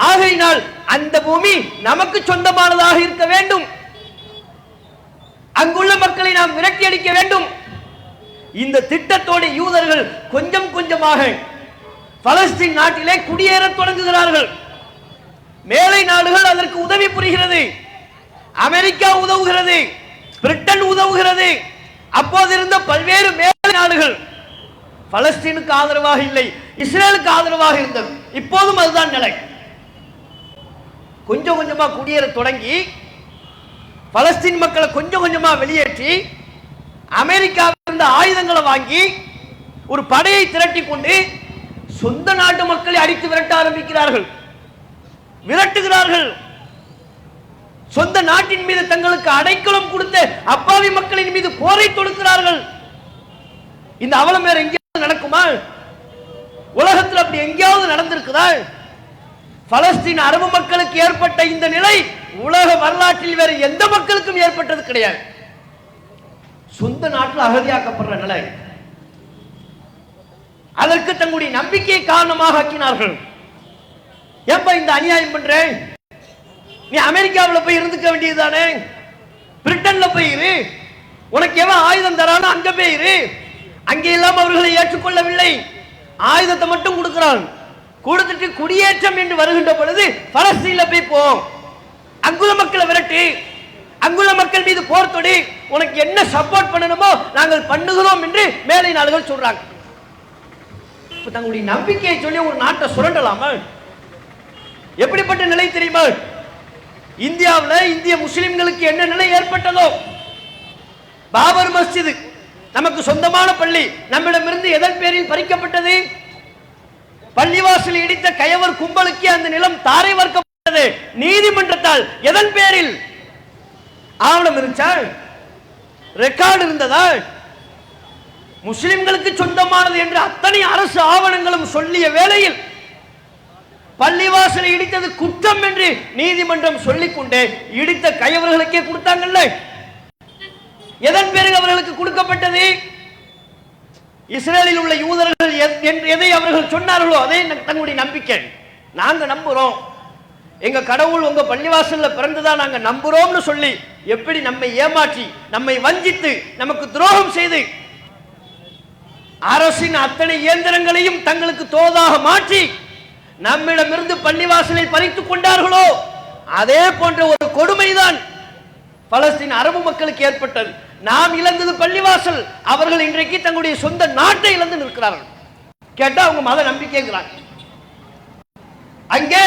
ஆகையினால் அந்த பூமி நமக்கு சொந்தமானதாக இருக்க வேண்டும், அங்குள்ள மக்களை நாம் விரட்டி அடிக்க வேண்டும். இந்த திட்டத்தோடு யூதர்கள் கொஞ்சம் கொஞ்சமாக பலஸ்தீன் நாட்டிலே குடியேற தொடங்குகிறார்கள். மேலை நாடுகள் அதற்கு உதவி புரிகிறது. அமெரிக்கா உதவுகிறது, பிரிட்டன் உதவுகிறது. அப்போது இருந்த பல்வேறு மேலை நாடுகள் பலஸ்தீனுக்கு ஆதரவாக இல்லை, இஸ்ரேலுக்கு ஆதரவாக இருந்தது. இப்போதும் அதுதான் நிலை. கொஞ்சம் கொஞ்சமா குடியேற தொடங்கி பலஸ்தீன் மக்களை கொஞ்சம் கொஞ்சமா வெளியேற்றி அமெரிக்காவில் இருந்த ஆயுதங்களை வாங்கி ஒரு படையை திரட்டி கொண்டு சொந்த நாட்டு மக்களை அடித்து விரட்ட ஆரம்பிக்கிறார்கள், விரட்டுகிறார்கள். சொந்த நாட்டின் மீது தங்களுக்கு அடைக்கலம் கொடுத்த அப்பாவி மக்களின் மீது போரை தொடுக்கிறார்கள். இந்த அவலம் வேற எங்கேயாவது நடக்குமா? உலகத்தில் அப்படி எங்கேயாவது நடந்திருக்குதா? பலஸ்தீன் அரபு மக்களுக்கு ஏற்பட்ட இந்த நிலை உலக வரலாற்றில் வேற எந்த மக்களுக்கும் ஏற்பட்டது கிடையாது. சொந்த நாட்டில் அகதியாக்கப்படுற நிலை. அதற்கு தங்களுடைய நம்பிக்கையை காரணமாக ஆக்கினார்கள். ஏப்பா இந்த அநியாயம் பண்ற? நீ அமெரிக்காவில் போய் இருந்துக்க வேண்டியதுதானே, பிரிட்டன்ல போய் இரு, உனக்கு எவன் ஆயுதம் தரானோ அங்க போய் இரு. அங்கே எல்லாம் அவர்களை ஏற்றுக்கொள்ளவில்லை, ஆயுதத்தை மட்டும் கொடுக்கிறான். கொடுத்துட்டு குடியேற்றம் என்று வருகின்ற பொழுது பலஸ்தீன்ல போய் போ, அங்குள்ள மக்களை விரட்டி, அங்குள்ள மக்கள் மீது போர் தொடி, உனக்கு என்ன சப்போர்ட் பண்ணணுமோ நாங்கள் பண்ணுகிறோம் என்று மேலை நாடுகள் சொல்றாங்க. தங்களுடைய நம்பிக்கையை சொல்லி ஒரு நாட்டை சுரண்டலாமா? எப்படிப்பட்ட நிலை தெரியுமா? இந்தியாவில் இந்திய முஸ்லிம்களுக்கு என்ன நிலை ஏற்பட்டதோ, பாபர் மஸ்ஜித் நமக்கு சொந்தமான பள்ளி நம்மிடமிருந்து எதன் பேரில் பறிக்கப்பட்டது? பள்ளிவாசல் இடித்த கயவர் கும்பலுக்கு அந்த நிலம் தாரை வார்க்கப்பட்டது நீதிமன்றத்தால். எதன் பேரில்? ஆவணம் இருந்துச்சா? ரெக்கார்டு இருந்ததா? முஸ்லிம்களுக்கு சொந்தமானது என்று அத்தனை அரசு ஆவணங்களும் சொல்லிய வேளையில் பள்ளிவாசலை இடித்தது குற்றம் என்று நீதிமன்றம் சொல்லிக்கொண்டே இடித்த கையவர்களுக்கே கொடுத்தாங்கல்ல. எதன் பிறகு அவர்களுக்கு கொடுக்கப்பட்டது? இஸ்ரேலில் உள்ள யூதர்கள் எதை அவர்கள் சொன்னார்களோ அதே தங்களுடைய நம்பிக்கை. நாங்க நம்புறோம், எங்க கடவுள் உங்க பள்ளிவாசல்ல பிறந்துதான் நாங்க நம்புறோம்னு சொல்லி எப்படி நம்மை ஏமாற்றி, நம்மை வஞ்சித்து, நமக்கு துரோகம் செய்து அரசின் அத்தனை இயந்திரங்களையும் தங்களுக்கு தோதாக மாற்றி நம்மிடமிருந்து பள்ளிவாசலை பறித்துக் கொண்டார்களோ அதே போன்ற ஒரு கொடுமைதான் பலஸ்தீன் அரபு மக்களுக்கு ஏற்பட்டது. நாம் இழந்தது பள்ளிவாசல், அவர்கள் இன்றைக்கு தங்களுடைய சொந்த நாட்டை இழந்து நிற்கிறார்கள். கேட்டா அவங்க மத நம்பிக்கைங்கிறாங்க. அங்கே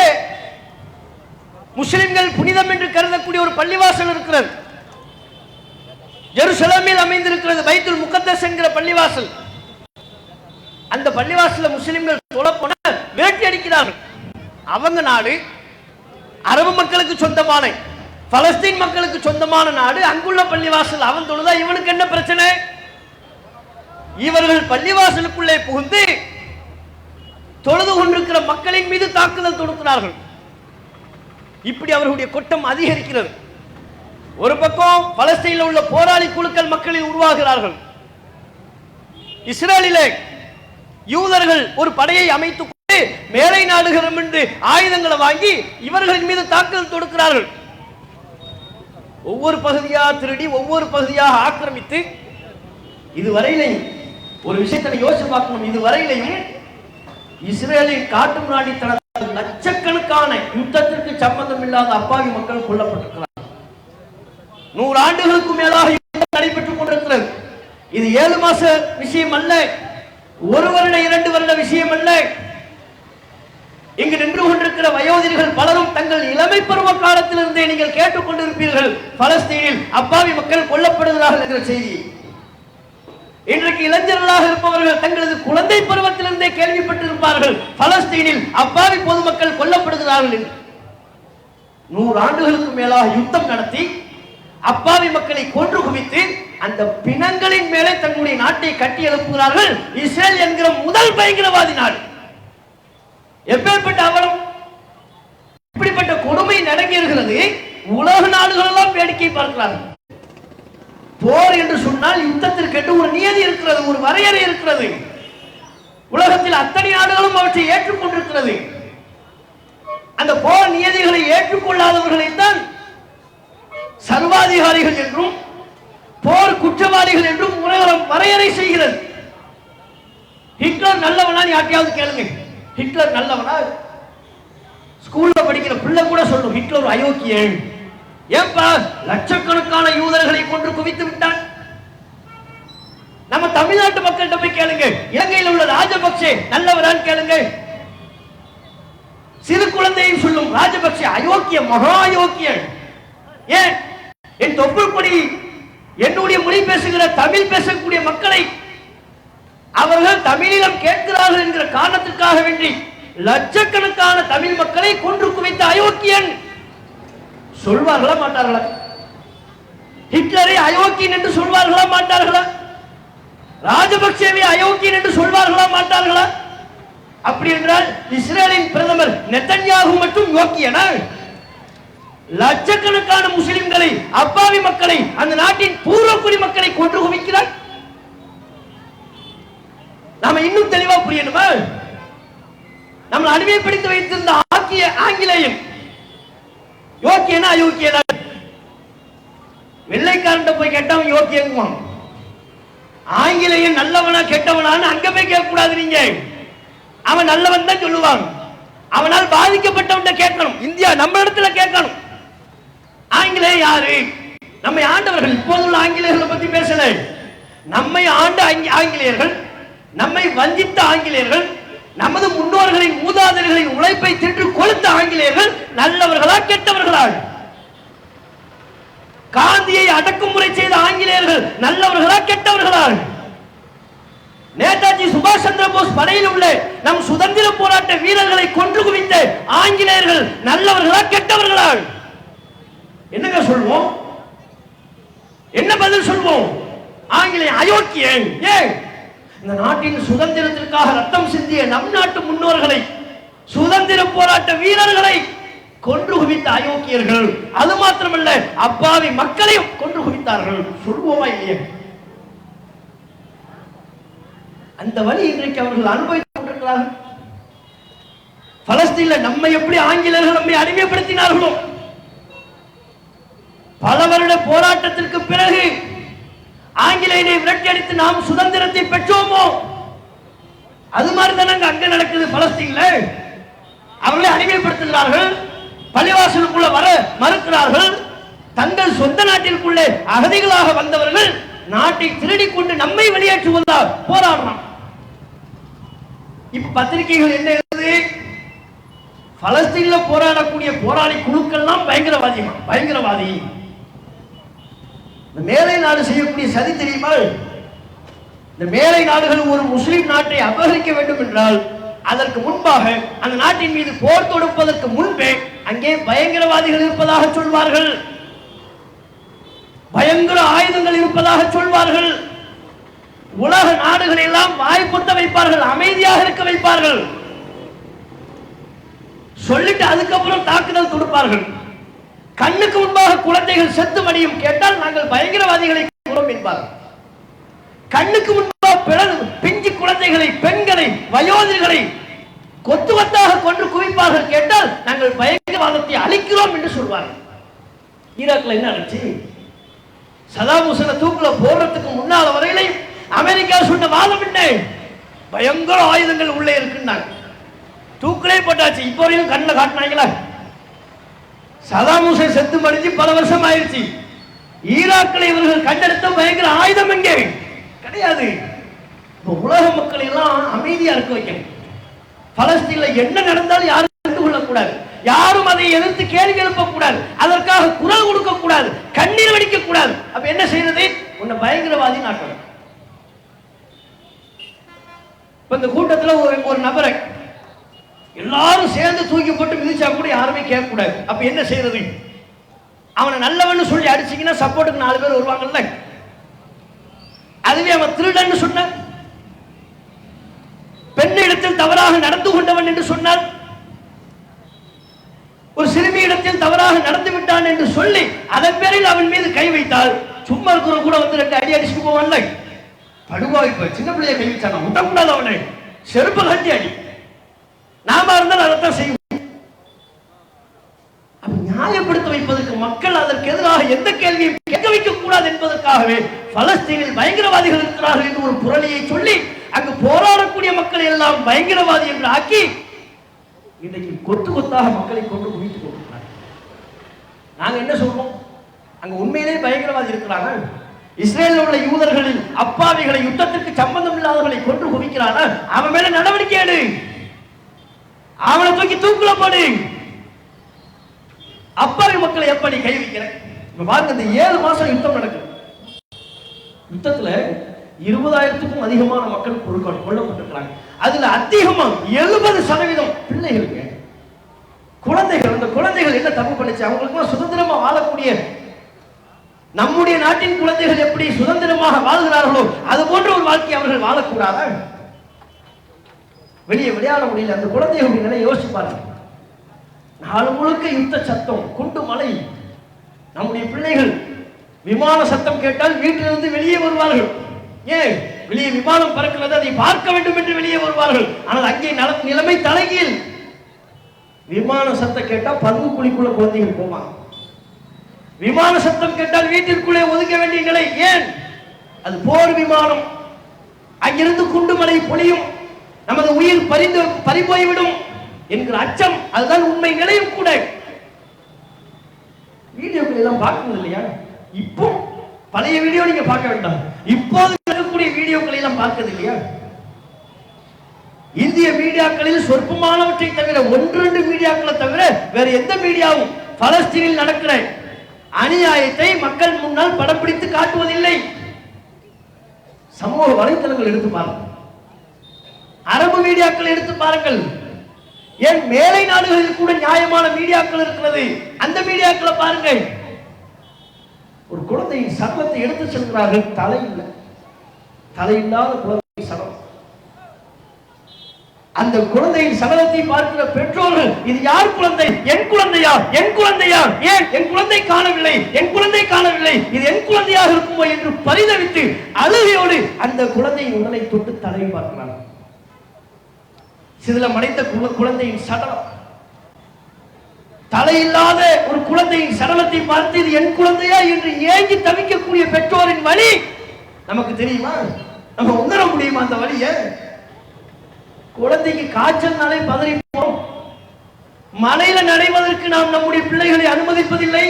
முஸ்லிம்கள் புனிதம் என்று கருதக்கூடிய ஒரு பள்ளிவாசல் இருக்கிறது. ஜெருசலேமில் அமைந்திருக்கிறது பைத்துல் முகத்தஸ் என்கிற பள்ளிவாசல். அந்த பள்ளிவாசல முஸ்லிம்கள் தொழப்போன வேட்டி அடிக்கிறார்கள். அவங்க நாடு அரபு மக்களுக்கு சொந்தமான, பலஸ்தீன் மக்களுக்கு சொந்தமான நாடு. அங்குள்ள பள்ளிவாசல் அவன் தொழுதா இவனுக்கு என்ன பிரச்சனை? இவர்கள் பள்ளிவாசலுக்குள்ளே புகுந்து தொழுது கொண்டிருக்கிற மக்களின் மீது தாக்குதல் தொடுக்கிறார்கள். இப்படி அவர்களுடைய கொட்டம் அதிகரிக்கிறது. ஒரு பக்கம் பலஸ்தீனில் உள்ள போராளி குழுக்கள் மக்களில் உருவாகிறார்கள். இஸ்ரேலிலே யூதர்கள் ஒரு படையை அமைத்துக் கொண்டு மேலை நாடுகளும் என்று ஆயுதங்களை வாங்கி இவர்களின் மீது தாக்குதல் தொடுக்கிறார்கள். ஒவ்வொரு பகுதியாக திருடி, ஒவ்வொரு பகுதியாக ஆக்கிரமித்து, இதுவரையிலையும் ஒரு விஷயத்தை யோசிச்சு பார்க்கணும். இதுவரையிலையும் இஸ்ரேலின் காட்டு மிராண்டித்தனத்தால் லட்சக்கணக்கான யுத்தத்திற்கு சம்பந்தம் இல்லாத அப்பாவி மக்கள் கொல்லப்பட்டிருக்கிறார்கள். 100 ஆண்டுகளுக்கு மேலாக யுத்தம் நடைபெற்றுக் கொண்டிருக்கிறது. இது 7 மாச விஷயம் அல்ல, 1 வருட 2 வருட விஷயம் அல்ல. இங்கு நின்று கொண்டிருக்கிற வயோதிகர்கள் பலரும் தங்கள் இளமை பருவ காலத்திலிருந்தே நீங்கள் கேட்டுக்கொண்டிருப்பீர்கள், பலஸ்தீனில் அப்பாவி மக்கள் கொல்லப்படுகிறார்கள் என்கிற செய்தி. இன்றைக்கு இளைஞர்களாக இருப்பவர்கள் தங்களது குழந்தை பருவத்திலிருந்தே கேள்விப்பட்டிருப்பார்கள், பலஸ்தீனில் அப்பாவி பொதுமக்கள் கொல்லப்படுகிறார்கள் என்று. 100 ஆண்டுகளுக்கு மேலாக யுத்தம் நடத்தி அப்பாவி மக்களை கொன்று குவித்து அந்த பிணங்களின் மேலே தங்களுடைய நாட்டை கட்டி எழுப்புகிறார்கள் இஸ்ரேல் என்கிற முதல் பயங்கரவாதி நாடு. எப்பேற்பட்ட அவலம், இப்படிப்பட்ட கொடுமை நடக்கிறது. உலக நாடுகள் எல்லாம் வேடிக்கை பார்க்கிறார்கள். போர் என்று சொன்னால் யுத்தத்திற்கு என்று ஒரு நியதி இருக்கிறது, ஒரு வரையறை இருக்கிறது. உலகத்தில் அத்தனை நாடுகளும் அவற்றை ஏற்றுக்கொண்டிருக்கிறது. அந்த போர் நியதிகளை ஏற்றுக்கொள்ளாதவர்களைத்தான் சர்வாதிகாரிகள் என்றும் போர் குற்றவாளிகள் என்றும் உலகம் வரையறை செய்கிறது. ஹிட்லர் நல்லவனா? யார்ட்டையாவது கேளுங்க, ஹிட்லர் நல்லவனா? ஸ்கூல்ல படிக்கிற பிள்ளை கூட சொல்லும் ஹிட்லர் அயோக்கியன். ஏன்பா? லட்சக்கணக்கான யூதர்களை கொன்று குவித்து விட்டான். நம்ம தமிழ்நாட்டு மக்கள்கிட்ட போய் கேளுங்க, இலங்கையில் உள்ள ராஜபக்சே நல்லவரான்னு கேளுங்க. சிறு குழந்தையும் சொல்லும் ராஜபக்சே அயோக்கிய, மகா அயோக்கியன். ஏன்? என் தொப்புள்படி என்னுடைய மொழி பேசுகிற தமிழ் பேசக்கூடிய மக்களை அவர்கள் தமிழிலம் கேட்கிறார்கள் என்கிற காரணத்திற்காக வேண்டி லட்சக்கணக்கான தமிழ் மக்களை கொன்று குவித்த அயோக்கியன். சொல்வார்களா மாட்டார்களா? ஹிட்லரை அயோக்கியன் என்று சொல்வார்களா மாட்டார்களா? ராஜபக்சேவை அயோக்கியன் என்று சொல்வார்களா மாட்டார்களா? அப்படி என்றால் இஸ்ரேலின் பிரதமர் நெத்தன்யாகு மட்டும் யோக்கியனா? லட்சக்கணக்கான முஸ்லிம்களை, அப்பாவி மக்களை, அந்த நாட்டின் பூர்வக்குடி மக்களை கொன்று குவிக்கிறார். நாம இன்னும் தெளிவா புரியணுமா? நம்ம அடிமைப்படுத்தி வைத்திருந்த ஆங்கிலேயன் யோக்கியனா அயோக்கியனா? வெள்ளைக்காரன் போய் கேட்டவன் யோக்கியங்குவான். ஆங்கிலேயன் நல்லவனா கெட்டவனான்னு அங்க போய் கேட்க கூடாது. நீங்க அவன் நல்லவன் தான் சொல்லுவாங்க. அவனால் பாதிக்கப்பட்டவன் கேட்கணும். இந்தியா நம்ம இடத்துல கேட்கணும். ஆங்கிலேயர் யாரு? நம்மை ஆண்டவர்கள். இப்போதுள்ள ஆங்கிலேயர்களை பத்தி பேசல. நம்மை ஆண்ட ஆங்கிலேயர்கள், நம்மை வஞ்சித்த ஆங்கிலேயர்கள், நமது முன்னோர்களின் மூதாதையர்களின் உழைப்பை தின்று கொளுத்த ஆங்கிலேயர்கள் நல்லவர்களா கெட்டவர்களா? காந்தியை அடக்குமுறை செய்த ஆங்கிலேயர்கள் நல்லவர்களா கெட்டவர்களா? நேதாஜி சுபாஷ் சந்திர போஸ் படையில் உள்ள நம் சுதந்திர போராட்ட வீரர்களை கொன்று குவித்த ஆங்கிலேயர்கள் நல்லவர்களா கெட்டவர்களா? என்னங்க சொல்வோம்? என்ன பதில் சொல்வோம்? ஆங்கிலேய அயோக்கியன். ஏன்? இந்த நாட்டின் சுதந்திரத்திற்காக ரத்தம் சிந்திய நம் நாட்டு முன்னோர்களை, சுதந்திர போராட்ட வீரர்களை கொன்று குவித்த அயோக்கியர்கள். அது மாத்திரமல்ல, அப்பாவி மக்களையும் கொன்று குவித்தார்கள். சொல்வோமா இல்லையா? அந்த வழி இன்றைக்கு அவர்கள் அனுபவித்துக் கொண்டிருக்கிறார்கள். பலஸ்தீன்ல நம்மை எப்படி ஆங்கிலேயர்கள் நம்மை அடிமைப்படுத்தினார்களோ, பல வருட போராட்டத்திற்கு பிறகு ஆங்கிலேயரை விரட்டி அடித்து நாம் சுதந்திரத்தை பெற்றோமோ, அது மாதிரி தானே அங்க நடக்குது. பலஸ்தீன்ல அவர்களை அடிமைப்படுத்துகிறார்கள், பள்ளிவாசலுக்குள்ள வர மறுக்கிறார்கள். தங்கள் சொந்த நாட்டிற்குள்ளே அகதிகளாக வந்தவர்கள் நாட்டை திருடி கொண்டு நம்மை வெளியேற்றுவதால் போராடலாம். இப்ப பத்திரிகைகள் என்ன எழுது? பலஸ்தீன்ல போராடக்கூடிய போராளி குழுக்கள்லாம் பயங்கரவாதி. இந்த மேலை நாடு செய்யக்கூடிய சதி தெரியுமா? இந்த மேலை நாடுகள் ஒரு முஸ்லிம் நாட்டை அபகரிக்க வேண்டும் என்றால் அதற்கு முன்பாக அந்த நாட்டின் மீது போர் தொடுப்பதற்கு முன்பே அங்கே பயங்கரவாதிகள் இருப்பதாக சொல்வார்கள், பயங்கர ஆயுதங்கள் இருப்பதாக சொல்வார்கள். உலக நாடுகளை எல்லாம் வாய்ப்புத்த வைப்பார்கள், அமைதியாக இருக்க வைப்பார்கள். சொல்லிட்டு அதுக்கப்புறம் தாக்குதல் தொடுப்பார்கள். கண்ணுக்கு முன்பாக குழந்தைகள் செத்து மடியும் கேட்டால் நாங்கள் பயங்கரவாதிகளை என்பார்கள். கண்ணுக்கு முன்பாக பிஞ்சு குழந்தைகளை, பெண்களை, வயோதிகளை கொத்து கொத்தாக கொன்று குவிப்பார்கள் கேட்டால் நாங்கள் பயங்கரவாதத்தை அழிக்கிறோம் என்று சொல்வார்கள். ஈராக்ல என்ன ஆச்சு? சதாம் ஹுசைனை தூக்குல போடுறதுக்கு முன்னால வரையிலே அமெரிக்கா சொன்ன வாதம் என்ன? பயங்கர ஆயுதங்கள் உள்ளே இருக்குன்னாங்க. தூக்கிலே போட்டாச்சு. இப்போ வரையும் கண்ணில் காட்டினாங்களா? சதாம் ஹுசைன் செத்து மடிஞ்சு பல வருஷம் ஆயிடுச்சு. ஈராக்கில் இவர்கள் கண்டெடுத்த பயங்கர ஆயுதம் எங்கே? கிடையாது. உலக மக்களை எல்லாம் அமைதியா இருக்க வைக்கணும். பலஸ்தீன்ல என்ன நடந்தாலும் யாரும் கண்டு கொள்ளக்கூடாது, யாரும் அதை எதிர்த்து கேள்வி எழுப்பக்கூடாது, அதற்காக குரல் கொடுக்க கூடாது, கண்ணீர் வடிக்க கூடாது. அப்ப என்ன செய்யறது? உன்னை பயங்கரவாதி நாட்டம். இப்ப இந்த கூட்டத்தில் ஒரு நபரை எல்லாரும் சேர்ந்து தூக்கி போட்டு மிதிச்சா கூட யாருமே கேட்க கூடாது. அப்ப என்ன செய்யறது? அவனை நல்லவன்னு சொல்லி அடிச்சீங்கன்னா சப்போர்ட்டுக்கு 4 பேர் வருவாங்கல்ல. அதுவே அவன் திருடன் சொன்ன, பெண்ணிடத்தில் தவறாக நடந்து கொண்டவன் என்று சொன்னால், ஒரு சிறுமியிடத்தில் தவறாக நடந்து விட்டான் என்று சொல்லி அதன் பேரில் அவன் மீது கை வைத்தால் சும்மா இருக்கிற கூட வந்து 2 அடி அடிச்சுட்டு போவான்ல. படுவாய், இப்ப சின்ன பிள்ளைய கை வச்சான், விட்டக்கூடாது, அவனை செருப்பு கட்டி அடி. நாம இருந்தால் அதைத்தான் செய்வோம். நியாயப்படுத்த வைப்பதற்கு, மக்கள் அதற்கு எதிராக எந்த கேள்வியும் கேட்க வைக்க கூடாது என்பதற்காகவே பலஸ்தீனில் பயங்கரவாதிகள் இருக்கிறார்கள் என்று ஒரு புரளியை சொல்லி அங்கு போராடக்கூடிய மக்களை எல்லாம் பயங்கரவாதி என்று ஆக்கி இன்றைக்கு கொத்து கொத்தாக மக்களை கொண்டு குவித்துக் கொண்டிருக்கிறார். நாங்க என்ன சொல்றோம்? அங்க உண்மையிலே பயங்கரவாதி இருக்கிறாங்க. இஸ்ரேலில் உள்ள யூதர்களில் அப்பாவிகளை, யுத்தத்திற்கு சம்பந்தம் இல்லாதவர்களை கொன்று குவிக்கிறாங்க. அவன் மேல நடவடிக்கை எடு, அவனை தூக்கி தூக்குல போடு. அப்பாவி மக்களை எப்படி கை வைக்கிற? பாருங்க, இந்த 7 மாசம் யுத்தம் நடக்குது. யுத்தத்துல 20,000க்கும் அதிகமான மக்கள் கொல்லப்பட்டிருக்கிறாங்க. அதுல அதிகமா 70% பிள்ளைகளுங்க, குழந்தைகள். அந்த குழந்தைகள் என்ன தப்பு பண்ணிச்சு? அவங்களுக்கு சுதந்திரமா வாழக்கூடிய நம்முடைய நாட்டின் குழந்தைகள் எப்படி சுதந்திரமாக வாழ்கிறார்களோ அது போன்ற ஒரு வாழ்க்கை அவர்கள் வாழக்கூடாதா? வெளியே விளையாட முடியல அந்த குழந்தைகளுடைய நிலை யோசிச்சு பாருங்க. நாடு முழுக்க யுத்த சத்தம், குண்டு மலை. நம்முடைய பிள்ளைகள் விமான சத்தம் கேட்டால் வீட்டிலிருந்து வெளியே வருவார்கள். ஏன்? வெளியே விமானம் பறக்கிறது, அதை பார்க்க வேண்டும் என்று வெளியே வருவார்கள். ஆனால் அங்கே நிலைமை தலைகீழ். விமான சத்தம் கேட்டால் பங்கு குழிக்குள்ள குழந்தைகள் போவாங்க. விமான சத்தம் கேட்டால் வீட்டிற்குள்ளே ஒதுக்க வேண்டிய நிலை. ஏன்? அது போர் விமானம். அங்கிருந்து குண்டு மலை பொழியும், நமது உயிர் பறிபோய்விடும் என்கிற அச்சம். அதுதான் உண்மை நிலையும் கூட. வீடியோக்கள் எல்லாம் பார்க்கணும் இல்லையா? இப்போ பழைய வீடியோ நீங்க பார்க்க வேண்டாம், இப்போது இருக்கக்கூடிய வீடியோக்களை எல்லாம் பார்க்கிறது இல்லையா? இந்திய மீடியாக்களில் சொற்பமானவற்றை தவிர, 1-2 மீடியாக்களை தவிர வேற எந்த மீடியாவும் பலஸ்தீனில் நடக்கிற அநியாயத்தை மக்கள் முன்னால் படம் பிடித்து காட்டுவதில்லை. சமூக வலைத்தளங்கள் எடுத்து பாருங்கள், அரபு மீடியாக்கள் எடுத்து பாருங்கள். ஏன் மேலை நாடுகளில் கூட நியாயமான மீடியாக்கள் இருக்கிறது, அந்த மீடியாக்களை பாருங்கள். ஒரு குழந்தையின் சடலத்தை எடுத்து செல்கிறார்கள், தலை இல்லை, தலையில்லாத குழந்தை சடலம். அந்த குழந்தையின் சடலத்தை பார்க்கிற பெற்றோர்கள், இது யார் குழந்தை? என் குழந்தையா? என் குழந்தையா? ஏன் என் குழந்தை காணவில்லை? என் குழந்தை காணவில்லை, இது என் குழந்தையாக இருக்குமோ என்று பரிதவித்து அழுகையோடு அந்த குழந்தையின் உடலை தொட்டு தடவி பார்க்கிறார். சிதிலம் அடைந்த குழந்தையின் சடலம், தலையில்லாத ஒரு குழந்தையின் சடலத்தை பார்த்து இது என் குழந்தையா என்று ஏங்கி தவிக்கக்கூடிய பெற்றோரின் வலி நமக்கு தெரியுமா? நம்ம உணர முடியுமா அந்த வலிய? குழந்தைக்கு காய்ச்சல்னாலே பதறிப்போம். மலையில நடைவதற்கு நாம் நம்முடைய பிள்ளைகளை அனுமதிப்பதில்லை,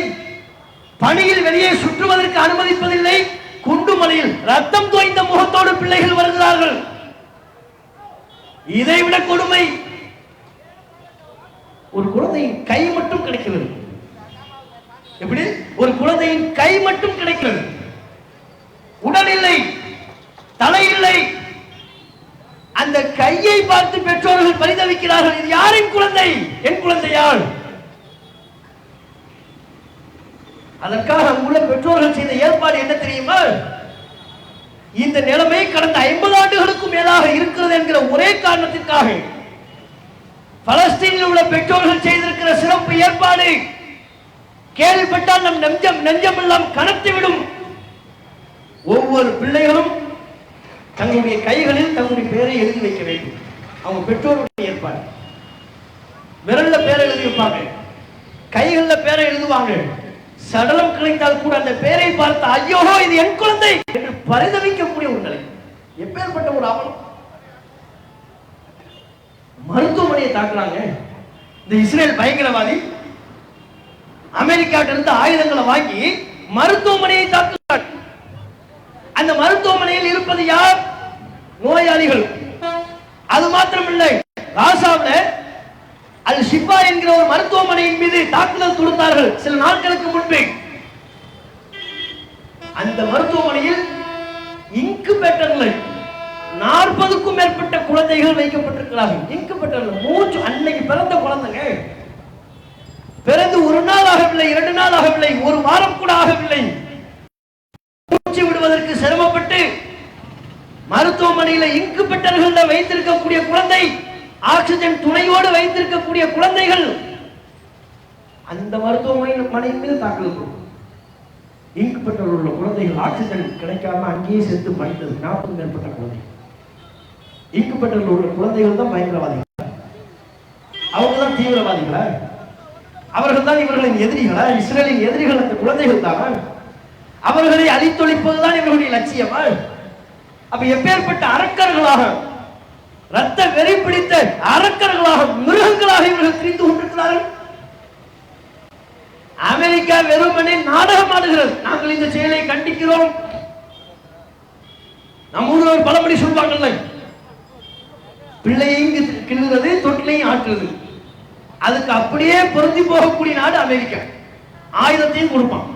பணியில் வெளியே சுற்றுவதற்கு அனுமதிப்பதில்லை. குண்டுமலையில் ரத்தம் தோய்ந்த முகத்தோடு பிள்ளைகள் வருகிறார்கள். இதைவிட கொடுமை, ஒரு குழந்தையின் கை மட்டும் கிடைக்கிறது. எப்படி? ஒரு குழந்தையின் கை மட்டும் கிடைக்கிறது, உடல் இல்லை, தலை இல்லை. அந்த கையை பார்த்து பெற்றோர்கள் பரிதவிக்கிறார்கள். இது யாரின் குழந்தை? என் குழந்தையால். அதற்காக அங்குள்ள பெற்றோர்கள் செய்த ஏற்பாடு என்ன தெரியுமா? இந்த நிலைமை கடந்த 50 ஆண்டுகளுக்கும் மேலாக இருக்கிறது என்கிற ஒரே காரணத்திற்காக பலஸ்தீனில் உள்ள பெற்றோர்கள் செய்திருக்கிற சிறப்பு ஏற்பாடு கேள்விப்பட்டால் நம் நெஞ்சம் எல்லாம் கனத்துவிடும். ஒவ்வொரு பிள்ளைகளும் தங்களுடைய கைகளில் தங்களுடைய பெயரை எழுதி வைக்க வேண்டும். அவங்க பெற்றோருடைய ஏற்பாடு. விரல்ல பேரை எழுதி வைப்பாங்க, கைகள்ல பேரை எழுதுவாங்க. சடலம் கிடைத்தால் கூட அந்த பேரை பார்த்து ஐயோ இது என் குழந்தை என்று பரிதவிக்கக்கூடிய ஒரு நிலை. எப்பேற்பட்ட ஒரு அவலம்! மருத்துவமனையை தாக்குறாங்க. இந்த இஸ்ரேல் பயங்கரவாதி அமெரிக்காவிலிருந்து ஆயுதங்களை வாங்கி மருத்துவமனையை தாக்குகிறார். அந்த மருத்துவமனையில் இருப்பது யார்? நோயாளிகள். அது மாத்திரமில்லை, காசாவில் அல் ஷிஃபா என்கிற ஒரு மருத்துவமனையின் மீது தாக்குதல் தொடுத்தார்கள் சில நாட்களுக்கு முன்பு. அந்த மருத்துவமனையில் இன்குபேட்டர்கள் 40க்கும் மேற்பட்ட குழந்தைகள் வைக்கப்பட்டிருக்கிறார்கள். இன்குபேட்டர்கள் மூச்சு அன்னைக்கு பிறந்த குழந்தைங்க, பிறந்து ஒரு நாள் ஆகவில்லை, 2 நாள் ஆகவில்லை, ஒரு வாரம் கூட ஆகவில்லை. மூச்சு விடுவதற்கு சிரமப்பட்டு மருத்துவமனையில் இன்குபேட்டர்கள் வைத்திருக்கக்கூடிய குழந்தை, ஆக்சிஜன் துணையோடு வைத்திருக்கக்கூடிய குழந்தைகள் அந்த மருத்துவமனையின் மீது தாக்குதல் கொடுக்கும். இன்குபேட்டரில் உள்ள குழந்தைகள் ஆக்சிஜன் கிடைக்காம அங்கேயே செத்து மடித்தது 40 மேற்பட்ட குழந்தைகள். இன்குபேட்டரில் உள்ள குழந்தைகள் தான் பயங்கரவாதிகள், அவங்க தான் தீவிரவாதிகளா? அவர்கள் தான் இவர்களின் எதிரிகளா? இஸ்ரேலின் எதிரிகள் அந்த குழந்தைகள் தான். அவர்களை அழித்தொழிப்பதுதான் இவர்களுடைய லட்சியமா? அப்ப எப்பேற்பட்ட அரக்கர்களாக, ரத்த வெறி பிடித்த அரக்கர்களாக, மிருகங்களாக இவர்கள் திரிந்து கொண்டிருக்கிறார்கள். அமெரிக்கா வெறுமனே நாடகம் ஆடுகிறது. நாங்கள் இந்த செயலை கண்டிக்கிறோம். நம்ம ஊரில் ஒரு பழமொழி சொல்வாங்கல்ல, பிள்ளையும் கிள்ளுறது தொட்டிலையும் ஆட்டுறது. அதுக்கு அப்படியே பொருந்தி போகக்கூடிய நாடு அமெரிக்கா. ஆயுதத்தையும் கொடுப்பான்.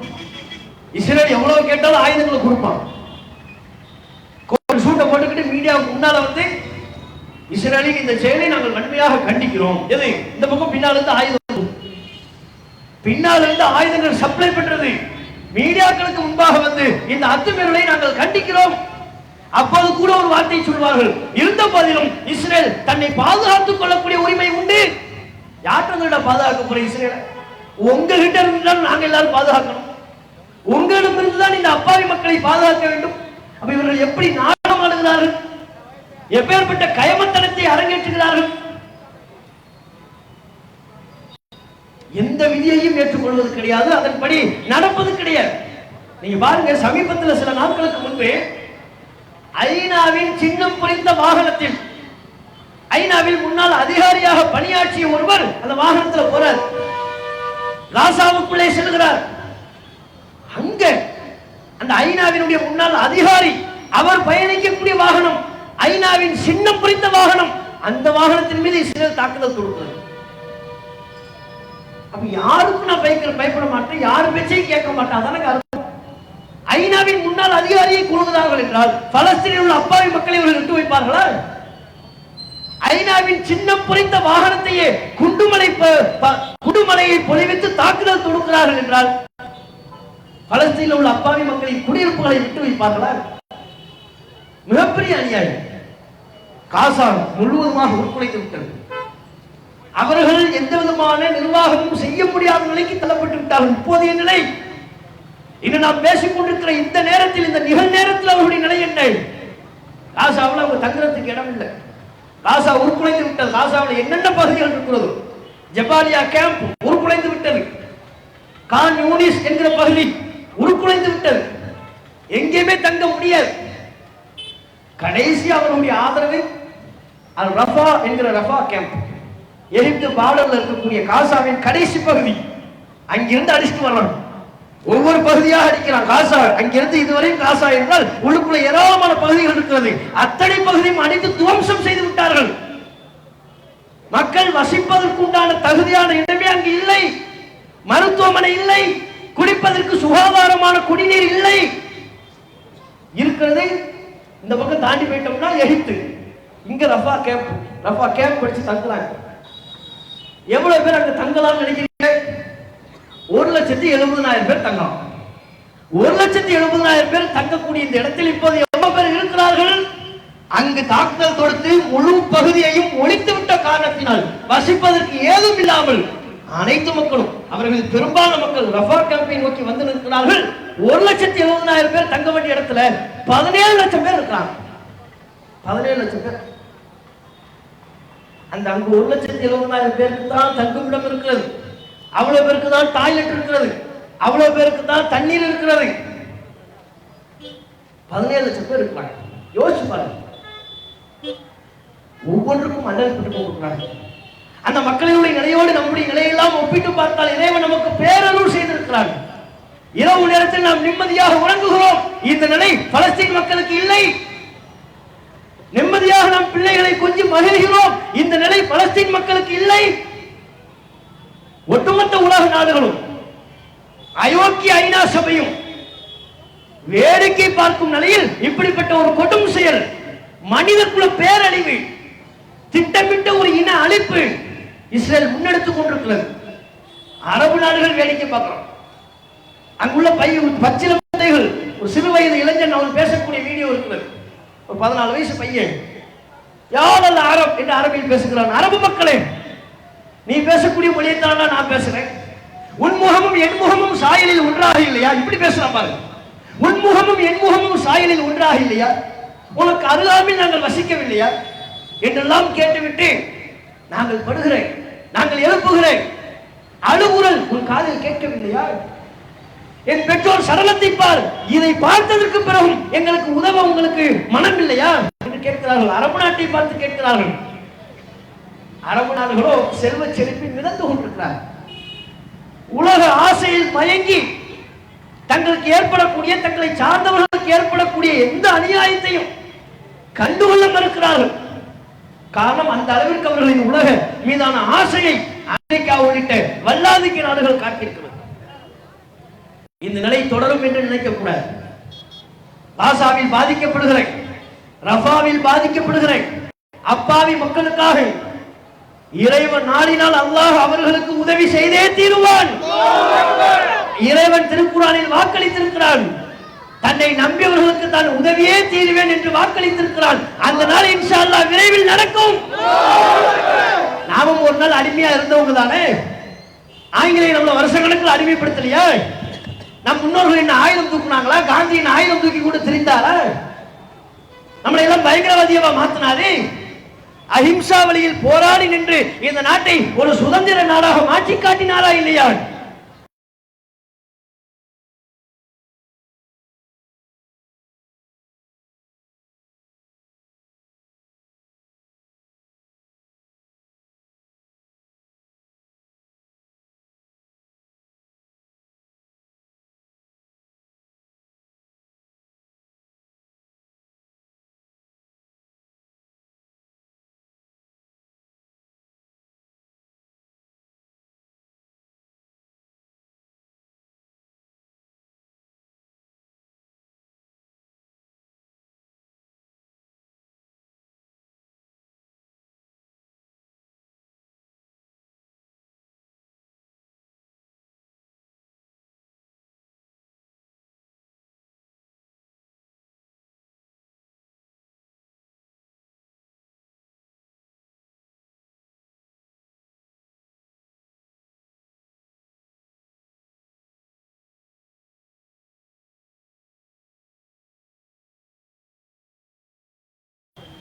இஸ்ரேல் எவ்வளவு கேட்டாலும் ஆயுதங்களை கொடுப்பான். சூட்டை போட்டுக்கிட்டு மீடியாவுக்கு முன்னால வந்து இஸ்ரேலின் இந்த செயலை நாங்கள் வன்மையாக கண்டிக்கிறோம். எது? இந்த பக்கம் பின்னாலிருந்து ஆயுதம், பின்னாலிருந்து ஆயுதங்கள் சப்ளை பண்றது. மீடியாக்களுக்கு முன்பாக வந்து இந்த அத்துமீறலை நாங்கள் கண்டிக்கிறோம். அப்போது கூட ஒரு வார்த்தை சொல்வார்கள், இருந்த போதிலும் இஸ்ரேல் தன்னை பாதுகாத்துக் கொள்ளக்கூடிய உரிமை உண்டு. யார்கிட்ட பாதுகாக்க போற இஸ்ரேல? உங்ககிட்ட இருந்தால் நாங்கள் எல்லாரும் பாதுகாக்கணும். உங்களிடமிருந்து தான் இந்த அப்பாவி மக்களை பாதுகாக்க வேண்டும். அப்ப இவர்கள் எப்படி நாடகம் ஆடுகிறார்கள்? எப்பேற்பட்ட கயமத்தனத்தை அரங்கேற்றுகிறார்கள்? எந்த விதியையும் ஏற்றுக்கொள்வது கிடையாது, அதன்படி நடப்பது கிடையாது. நீங்க பாருங்க, சமீபத்தில் சில நாட்களுக்கு முன்பு ஐநாவின் சின்னம் பொறித்த வாகனத்தில், ஐநாவில் முன்னாள் அதிகாரியாக பணியாற்றிய ஒருவர் அந்த வாகனத்தில் போறார், காசாவுக்குள்ளே செல்கிறார். அங்க அந்த ஐநாவினுடைய முன்னாள் அதிகாரி அவர் பயணிக்கக்கூடிய வாகனம், ஐநாவின் சின்னம் பொறித்த வாகனம், அந்த வாகனத்தின் மீது இஸ்ரேல் தாக்குதல் தொடுக்கிறது. அப்ப யாருக்கும் நான் பயப்பட மாட்டேன், யாரும் பேச்சையும் கேட்க மாட்டேன். அதான ஐநாவின் முன்னாள் அதிகாரியை கொள்கிறார்கள் என்றால் பலஸ்தீனில் உள்ள அப்பாவி மக்களை இவர்கள் விட்டு வைப்பார்களா? ஐநாவின் சின்னம் பொறித்த வாகனத்தையே குண்டுமலையை பொழிவித்து தாக்குதல் தொடுக்கிறார்கள் என்றால் பலஸ்தீனில் உள்ள அப்பாவி மக்களின் குடியிருப்புகளை விட்டு வைப்பார்களா? மிகப்பெரிய அநியாயம். காசா முழுவதுமாக உருக்குலைத்து விட்டது. அவர்கள் எந்த விதமான நிர்வாகமும் செய்ய முடியாத நிலைக்கு தள்ளப்பட்டு விட்டார்கள். இப்போதைய நிலை, இன்று நாம் பேசிக் கொண்டிருக்கிற இந்த நேரத்தில், இந்த நிகழ்நேரத்தில் அவர்களுடைய நிலை என்ன? காசாவில் அவங்க தங்குறதுக்கு இடம் இல்லை. காசா உருக்குலைந்து விட்டது. காசாவில் என்னென்ன பகுதிகள் இருக்கிறது? ஜபாலியா கேம்ப் உருக்குலைந்து விட்டது. கான் யூனிஸ் என்கிற பகுதி உருக்குலைந்து விட்டது. எங்கேயுமே தங்க முடியாது. கடைசி அவர்களுடைய ஆதரவு அல் ரஃபா என்கிற ரஃபா கேம்ப், எகிப்து பார்டர்ல இருக்கக்கூடிய காசாவின் கடைசி பகுதி. அங்கிருந்து அடிச்சுட்டு வரணும். ஒவ்வொரு பகுதியாக அடிக்கிறான் காசா. அங்கிருந்து இதுவரையும் காசா என்றால் உள்ளுக்குள்ள ஏராளமான பகுதிகள் இருக்கிறது. அத்தனை பகுதியும் அடித்து துவம்சம் செய்து விட்டார்கள். மக்கள் வசிப்பதற்குண்டான தகுதியான இடமே அங்கு இல்லை. மருத்துவமனை இல்லை. குடிப்பதற்கு சுகாதாரமான குடிநீர் இல்லை. இருக்கிறது இந்த பக்கம் தாண்டி போயிட்டோம்னா எகிப்து. இங்க ரஃபா கேம்ப் படிச்சு தங்குறாங்க. எவ்வளவு பேர் அங்க தங்கலாம் நினைக்கிறீங்க? 1,70,000 பேர் தங்கலாம். 1,70,000 பேர் தங்கக்கூடிய இந்த இடத்தில் இப்போது எவ்வளவு பேர் இருக்கிறார்கள்? அங்கு தாக்குதல் தொடுத்து முழு பகுதியையும் ஒழித்து விட்ட காரணத்தினால் வசிப்பதற்கு ஏதும் இல்லாமல் அனைத்து மக்களும், அவர்கள் பெரும்பாலான மக்கள் ரஃபா கேம்பை நோக்கி வந்து நிற்கிறார்கள். 1,70,000 பேர் தங்க வேண்டிய இடத்துல 17 லட்சம் பேர் இருக்கிறாங்க. 17 லட்சம் பேர். அந்த அங்கு 1,70,000 பேருக்கு தான் தங்குமிடம் இருக்கிறது. அவ்வளவு பேருக்கு தான் டாய்லெட் இருக்கிறது. அவ்வளவு பேருக்கு தான் தண்ணீர் இருக்கிறது. 17 லட்சம் பேர் இருக்கிறாங்க. யோசிச்சு பாருங்க. ஒவ்வொன்றுக்கும் அண்டல்பட்டு போகிறாங்க. அந்த மக்களுடைய நிலையோடு நம்முடைய நிலையெல்லாம் ஒப்பிட்டு பார்த்தால் இறைவன் நமக்கு பேரருள் செய்திருக்கிறார். இரவு நேரத்தில் நாம் நிம்மதியாக உறங்குகிறோம். இந்த நிலை பலஸ்தீன் மக்களுக்கு இல்லை. நிம்மதியாக நாம் பிள்ளைகளை கொஞ்சம் மகிழ்கிறோம். இந்த நிலை பலஸ்தீன் மக்களுக்கு இல்லை. ஒட்டுமொத்த உலக நாடுகளும் அயோக்கிய ஐநா சபையும் வேடிக்கை பார்க்கும் நிலையில் இப்படிப்பட்ட ஒரு கொடும் செயல், மனித குல பேரழிவு, திட்டமிட்ட ஒரு இன அழிப்பு இஸ்ரேல் முன்னெடுத்துக் கொண்டிருக்கிறது. அரபு நாடுகள் வேடிக்கை பார்க்கிறோம். அங்குள்ள பச்சில குழந்தைகள், ஒரு சிறு வயது இளைஞன் அவன் பேசக்கூடிய வீடியோ இருக்கிறது. ஒரு 14 வயசு பையன் யாவல் அரப் என்று அரபியில் பேசுகிறான். அரபு மக்களே, நீ பேசக்கூடிய மொழியைத்தான் நான் பேசுறேன். உன்முகமும் என்முகமும் சாயலில் ஒன்றாக இல்லையா? இப்படி பேசலாம் பாருங்க. உன்முகமும் என்முகமும் சாயலில் ஒன்றாக இல்லையா? உனக்கு அருகாமையில் நாங்கள் வசிக்கவில்லையா என்றெல்லாம் கேட்டுவிட்டு, நாங்கள் படுகிறேன், நாங்கள் எழுப்புகிறேன், அழுகுரல் உன் காதில் கேட்கவில்லையா? என் பெற்றோர் சடலத்தை பார், இதை பார்த்ததற்கு பிறகும் எங்களுக்கு உதவ உங்களுக்கு மனம் இல்லையா என்று கேட்கிறார்கள். அரபு நாட்டை பார்த்து கேட்கிறார்கள். அரபு நாடுகளோ செல்வ செழிப்பில் மிதந்து கொண்டிருக்கிறார். உலக ஆசையில் மயங்கி தங்களுக்கு ஏற்படக்கூடிய, தங்களை சார்ந்தவர்களுக்கு ஏற்படக்கூடிய எந்த அநியாயத்தையும் கண்டுகொள்ள மறுக்கிறார்கள். காரணம், அந்த அளவிற்கு அவர்களின் உலக மீதான ஆசையை அமெரிக்கா உள்ளிட்ட வல்லாதிக்க நாடுகள் காட்டியிருக்கிறது. இந்த நிலை தொடரும் என்று நினைக்கக்கூடாது. காசாவில் பாதிக்கப்படுகிறேன், ரஃபாவில் பாதிக்கப்படுகிறேன் அப்பாவி மக்களுக்காக இறைவன் நாடினால் அல்லாஹ் அவர்களுக்கு உதவி செய்தே தீருவான். இறைவன் திருக்குறானில் வாக்களித்திருக்கிறான். தன்னை நம்பியவர்களுக்கு தான் உதவியே தீருவேன் என்று வாக்களித்திருக்கிறான். அந்த நாள் இன்ஷா அல்லாஹ் விரைவில் நடக்கும். நாமும் ஒரு நாள் அடிமையா இருந்தவங்க தானே. ஆங்கிலேயர் நம்மள வருஷக்கணக்கில் அடிமைப்படுத்தலையா? நம் முன்னோர்கள் என்ன ஆயுதம் தூக்குனாங்களா? காந்தி என்ன ஆயுதம் தூக்கி கூட தெரிந்தாரா? நம்மளை எல்லாம் பயங்கரவாதியவா மாத்தினாரு? அஹிம்சா வழியில் போராடி நின்று இந்த நாட்டை ஒரு சுதந்திர நாடாக மாற்றி காட்டினாரா இல்லையா?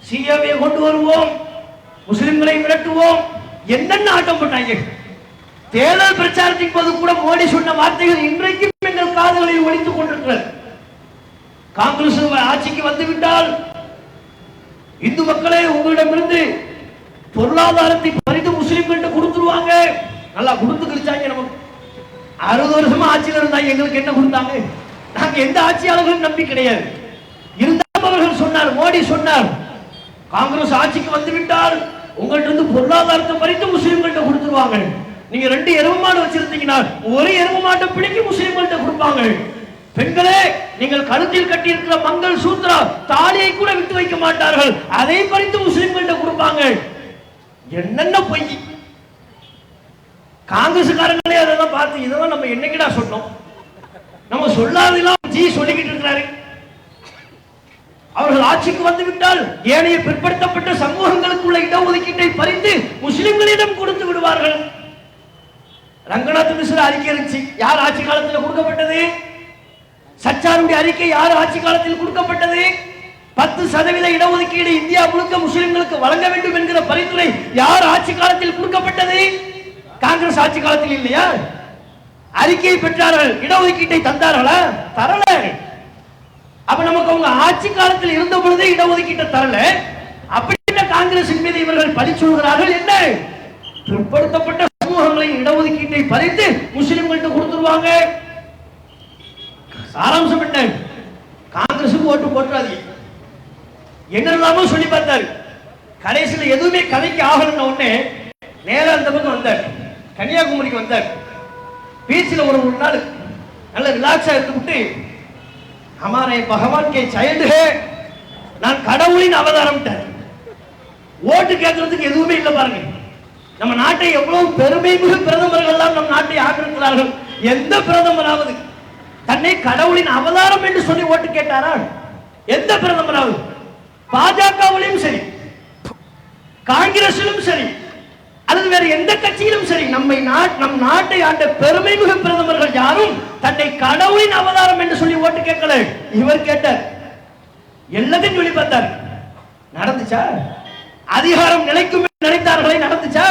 சிஏவை கொண்டு வருவோம், முஸ்லிம்களை விரட்டுவோம், என்னென்ன ஆட்டம் போட்டாங்க. தேர்தல் பிரச்சாரத்தின் போது கூட மோடி சொன்ன வார்த்தைகள் இன்றைக்கும் எங்கள் காதுகளில் ஒலித்துக் கொண்டிருக்கிறது. காங்கிரஸ் ஆட்சிக்கு வந்துவிட்டால் இந்து மக்களே உங்களிடமிருந்து பொருளாதாரத்தை பறித்து முஸ்லிம்கிட்ட கொடுத்துருவாங்க. நல்லா கொடுத்து கழிச்சாங்க. நமக்கு 60 வருஷமா ஆட்சியில் இருந்தாங்க, எங்களுக்கு என்ன கொடுத்தாங்க? நாங்க எந்த ஆட்சியாளர்களும் நம்பி கிடையாது. இருந்தாலும் அவர்கள் சொன்னார், மோடி சொன்னார், காங்கிரஸ் ஆட்சிக்கு வந்துவிட்டால் உங்கள்ட்ட இருந்து பொருளாதாரத்தை பறித்து முஸ்லிம்கிட்ட கொடுத்துருவாங்க. நீங்க 2 எருமை மாடு வச்சிருந்தீங்கன்னா ஒரு எருமை மாட்டை பிடிக்கி முஸ்லிம்கிட்ட கொடுப்பாங்க. பெண்களே, நீங்கள் கழுத்தில் கட்டி இருக்கிற மங்கள் சூத்ரா தாலியை கூட விட்டு வைக்க மாட்டார்கள், அதை பறித்து முஸ்லிம்கிட்ட கொடுப்பாங்க. என்னென்ன பொய்! காங்கிரஸ்காரங்களே அதெல்லாம் பார்த்து இதெல்லாம் நம்ம என்னைக்கிடா சொன்னோம்? நம்ம சொல்லாதெல்லாம் ஜி சொல்லிக்கிட்டு இருக்கிறாரு. அவர்கள் ஆட்சிக்கு வந்துவிட்டால் ஏனைய பிற்படுத்தப்பட்ட சமூகங்களுக்கு உள்ள இடஒதுக்கீட்டை பறித்து முஸ்லிம்களிடம் கொடுத்து விடுவார்கள். ரங்கநாத் மிஸ்ரா அறிக்கை இருந்துச்சு, யார் ஆட்சி காலத்தில் கொடுக்கப்பட்டது? சச்சாருடைய அறிக்கை யார் ஆட்சி காலத்தில் கொடுக்கப்பட்டது? 10% இடஒதுக்கீடு இந்தியா முழுக்க முஸ்லிம்களுக்கு வழங்க வேண்டும் என்கிற பரிந்துரை யார் ஆட்சி காலத்தில் கொடுக்கப்பட்டது? காங்கிரஸ் ஆட்சி காலத்தில் இல்லையா? அறிக்கையை பெற்றார்கள், இடஒதுக்கீட்டை தந்தார்களா? தரல. அப்ப நமக்கு அவங்க ஆட்சி காலத்தில் இருந்த பொழுதே இடஒதுக்கீட்டை தரல. அப்படின்னா காங்கிரசின் மீது இவர்கள் பழி சொல்கிறார்கள். என்ன? பிற்படுத்தப்பட்ட சமூகங்களின் இடஒதுக்கீட்டை பறித்து முஸ்லிம்கள்ட்ட கொடுத்துருவாங்க. சாராம்சம் என்ன? காங்கிரசுக்கு ஓட்டு போட்டுறாதீங்க. என்னெல்லாமோ சொல்லி பார்த்தாரு. கடைசியில் எதுவுமே கதைக்கு ஆகணும்னு உடனே நேரா அந்த பக்கம் வந்தார், கன்னியாகுமரிக்கு வந்தார். பீச்சில் ஒரு நாள் நல்ல ரிலாக்ஸா இருந்துவிட்டு, हमारे भगवान के चाइल्ड है, நான் கடவுளின் அவதாரம். ஓட்டு கேட்கறதுக்கு எதுவுமே இல்லை. பாருங்க, நம்ம நாட்டை எவ்வளவு பெருமை மிகு பிரதமர்கள் எல்லாம் நம் நாட்டை ஆக்கிரமிக்கிறார்கள். எந்த பிரதமராவது தன்னை கடவுளின் அவதாரம் என்று சொல்லி ஓட்டு கேட்டாரா? எந்த பிரதமராவது? பாஜகவிலும் சரி, காங்கிரசிலும் சரி, அல்லது வேற எந்த கட்சியிலும் சரி, நம் நாட்டை ஆண்ட பெருமை மிகு பிரதமர்கள் யாரும் தன்னை கடவுளின் அவதாரம் என்று சொல்லி ஓட்டு கேட்கல. இவர் கேட்டார், எல்லாத்தையும் சொல்லி பார்த்தார். நடந்துச்சா? அதிகாரம் நிலைக்கும் நினைத்தார்களே, நடந்துச்சா?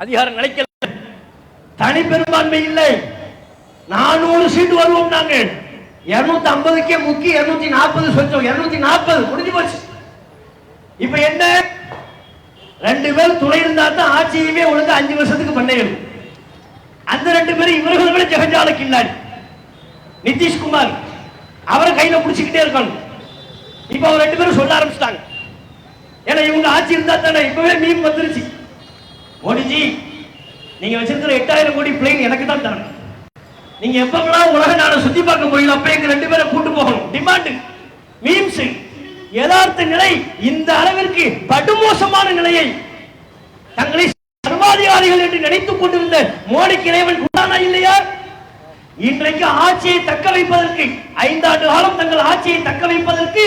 அதிகாரம் நிலைக்கல. தனி பெரும்பான்மை இல்லை. 400 சீட்டு வருவோம். நாங்க 250க்கே முக்கி 240 சொச்சோம். 240 முடிஞ்சு போச்சு. இப்ப என்ன? 2 பேர் துணை இருந்தா தான் ஆட்சியவே ஒழுங்கு 5 வருஷத்துக்கு பண்ணையும். அந்த 2 பேரும் இவர்களும் ஜெகஜால கில்லாடி. நிதிஷ்குமார் அவரை கையில பிடிச்சிக்கிட்டே இருக்காங்க. இப்ப அவர் 2 பேரும் சொல்ல ஆரம்பிச்சிட்டாங்க, ஏன்னா இவங்க ஆட்சி இருந்தா தானே. இப்பவே மீம் வந்துருச்சு, மோடிஜி நீங்க வச்சிருக்கிற 8000 கோடி பிளேன் எனக்கு தான் தரணும். நீங்க எப்பெல்லாம் உலக நாடு சுத்தி பார்க்க போறீங்க, அப்ப எங்க 2 பேரை கூட்டு போகணும். Demand memes. யதார்த்த நிலை இந்த அளவிற்கு படுமோசமான நிலையை தங்களை சர்வாதிகாரிகள் என்று நினைத்துக் கொண்டிருந்த மோடிக்கு இறைவன் குண்டானா இல்லையா? இன்றைக்கு ஆட்சியை தக்க வைப்பதற்கு 5 ஆண்டு காலம் தங்கள் ஆட்சியை தக்க வைப்பதற்கு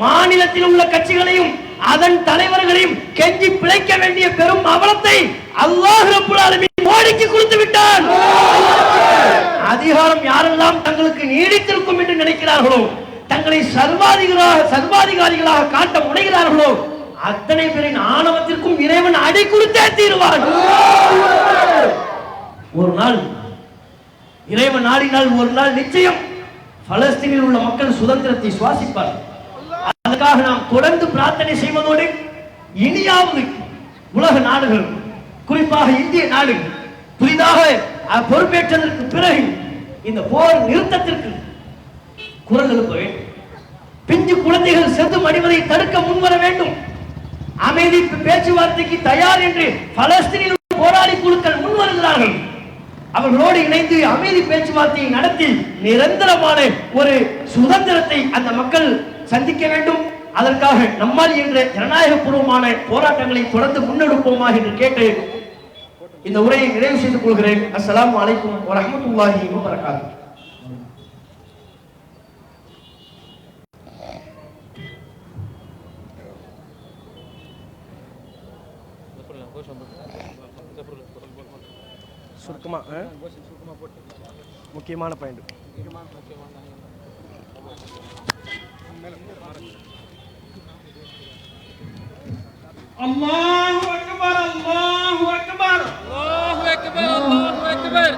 மாநிலத்தில் உள்ள கட்சிகளையும் அதன் தலைவர்களையும் கெஞ்சி பிழைக்க வேண்டிய பெரும் அவலத்தை அல்லாஹ் ரப்பல் ஆலமீன் மோடிக்கு கொடுத்து விட்டார். அதிகாரம் யாரெல்லாம் தங்களுக்கு நீடித்திருக்கும் என்று நினைக்கிறார்களோ, தங்களை சர்வாதிகாரிகளாக காட்ட முனைகிறார்களோ, அத்தனை பேரின் ஆணவத்திற்கும் இறைவன் அடி கொடுத்தே தீருவான். ஒரு நாள் இறைவன் நாடினால் ஒரு நாள் நிச்சயம் பலஸ்தீனில் உள்ள மக்கள் சுதந்திரத்தை சுவாசிப்பார். அதற்காக நாம் தொடர்ந்து பிரார்த்தனை செய்வதோடு, இனியாவது உலக நாடுகள், குறிப்பாக இந்திய நாடு புதிதாக பொறுப்பேற்றதற்கு பிறகு இந்த போர் நிறுத்தத்திற்கு குரல் எழுப்ப வேண்டும். பிஞ்சு குழந்தைகள் செத்து மடிவதை தடுக்க முன்வர வேண்டும். அமைதி பேச்சுவார்த்தைக்கு தயார் என்று பலஸ்தீனில் போராளி குழுக்கள் முன்வருகிறார்கள். அவர்களோடு இணைந்து அமைதி பேச்சுவார்த்தையை நடத்தி நிரந்தரமான ஒரு சுதந்திரத்தை அந்த மக்கள் சந்திக்க வேண்டும். அதற்காக நம்மால் என்ற ஜனநாயக பூர்வமான போராட்டங்களை தொடர்ந்து முன்னெடுப்போமா என்று கேட்டு இந்த உரையை நிறைவு செய்து கொள்கிறேன். அஸ்ஸலாமு அலைக்கும் வரஹ்மத்துல்லாஹி வபரகாத்துஹு. சுருக்கமா முக்கியமான பாயிண்ட். அல்லாஹு அக்பர் அல்லாஹு அக்பர் அல்லாஹு அக்பர் அல்லாஹு அக்பர்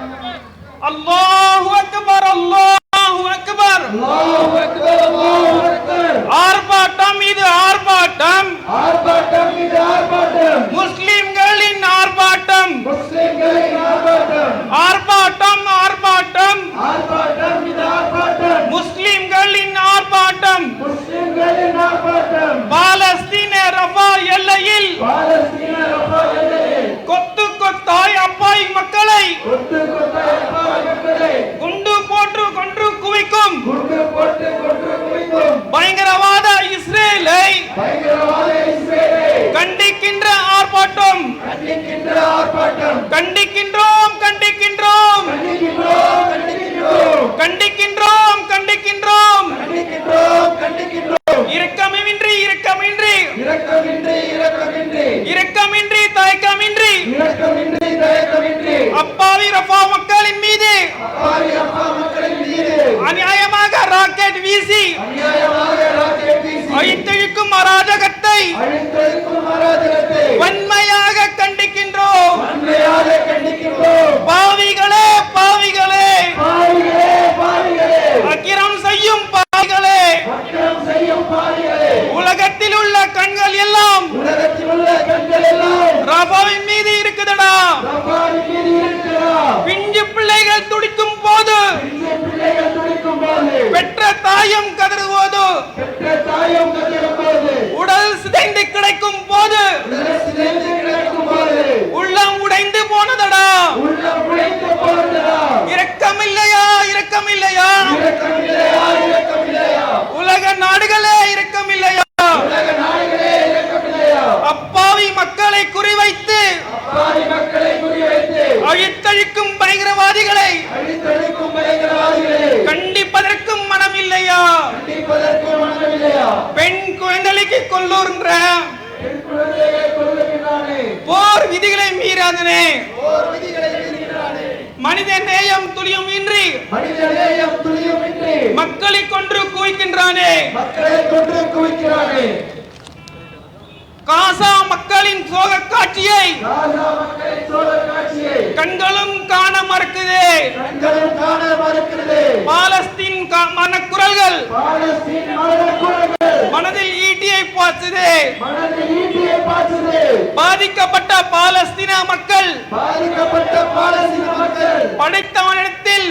அல்லாஹு அக்பர் அல்லாஹு அக்பர் அல்லாஹு அக்பர் அல்லாஹு அக்பர் ஆர்ப்பாட்டம் இது ஆர்ப்பாட்டம் ஆர்ப்பாட்டம் இது ஆர்ப்பாட்டம் முஸ்லிம்களின் ஆர்ப்பாட்டம் முஸ்லிம்களின் ஆர்ப்பாட்டம் ஆர்ப்பாட்டம் ஆர்ப்பாட்டம் ஆர்ப்பாட்டம் இது ஆர்ப்பாட்டம் முஸ்லிம்களின் ஆர்ப்பாட்டம் முஸ்லிம்களின் ஆர்ப்பாட்டம் பாலஸ்தீன ரஃபா எல்லையில் பாலஸ்தீன ரஃபா எல்லையில் கொத்து கொத்தாய் அப்பாய் மக்களை கொத்து கொத்தாய் அப்பாய் மக்களை குண்டு போட்டு கொன்று குவிக்கும் குண்டு போட்டு கொன்று குவிக்கும் பயங்கரவாத இஸ்ரேலை கண்டிக்கின்ற ஆர்ப்பாட்டம் கண்டிக்கின்ற ஆர்ப்பாட்டம் கண்டிக்கின்றோம் கண்டிக்கின்றோம் கண்டிக்கின்றோம் கண்டிக்கின்றோம் கண்டிக்கின்றோம் கண்டிக்கின்றோம் கண்டிக்கின்றோம் இரக்கமின்றி இரக்கமின்றி இரக்கமின்றி இரக்கமின்றி இரக்கமின்றி தயக்கமின்றி இரக்கமின்றி தயக்கமின்றி அப்பாவி ரஃபா மக்களின் மீது அப்பாவி அப்பா மக்களின் மீது அநியாயமாக ராக்கெட் வீசி அநியாயமாக ராக்கெட் வீசி அழித்தழிக்கும் அராஜகத்தை அழித்தொழிக்கும் அராஜகத்தை வன்மையாக கண்டிக்கின்றோம் வன்மையாக கண்டிக்கின்றோம். பாவிகளே பாவிகளே பாவிகளே பாவிகளே அக்கிரம் செய்யும் பாவிகளே அக்கிரம் செய்யும் பாவிகளே உலகத்தில் உள்ள கண்கள் எல்லாம் உலகத்தில் உள்ள கண்கள் எல்லாம் ரஃபாவின் மீது இருக்குதடா ரஃபாவின் மீது இருக்கிறதா பிஞ்சு பிள்ளைகள் துடிக்கும் போது பிஞ்சு பிள்ளைகள் துடிக்கும் போது பெற்ற தாயம் கதறுவது பெற்ற தாயம் கதிரும்போது உடல் சிதைந்து கிடைக்கும் போது உடல் சிதைந்து கிடக்கும் போது உள்ளம் உடைந்து போனதடா உள்ளம் உடைந்து போனதா இரக்கமில்லையா இரக்கமில்லையா இரக்கமில்லையா இரக்கமில்லையா உலக நாடுகளே இரக்கமில்லையா உலக நாடுகளே இரக்கமில்லையா அப்பாவி மக்களை குறிவைத்து அப்பாவி மக்களை குறிவைத்து அழித்தழிக்கும் பயங்கரவாதிகளை அழித்தொழிக்கும் பயங்கரவாதிகளை கண்டிப்பதற்கும் மனம் இல்லையா கண்டிப்பதற்கு மனமில்லையா பெண் குழந்தைக்கு கொல்லூர்ன்ற பெண் குழந்தைகளை கொல்லுகிறானே போர் விதிகளை மீறாதனே போர் விதிகளை மீறுகிறானே மனித நேயம் துளியும் இன்றி மனித நேயம் துளியுமின்றி மக்களை கொன்று குவிக்கின்றானே மக்களை கொன்று குவிக்கிறானே காசா மக்களின் சோக காட்சியை காசா மக்களின் சோழ காட்சியை கண்களும் காண மறுக்குதே கண்களும் காண மறுக்கிறது பாலஸ்தீன் மனக்குரல்கள் பாலஸ்தீன் மனக்குரல்கள் மனதில் ஈட்டியை பாய்ச்சுதே மனதில் ஈட்டியை பாய்ச்சுது பாதிக்கப்பட்ட பாலஸ்தீன மக்கள் பாதிக்கப்பட்ட பாலஸ்தீன மக்கள் படைத்தவனிடத்தில்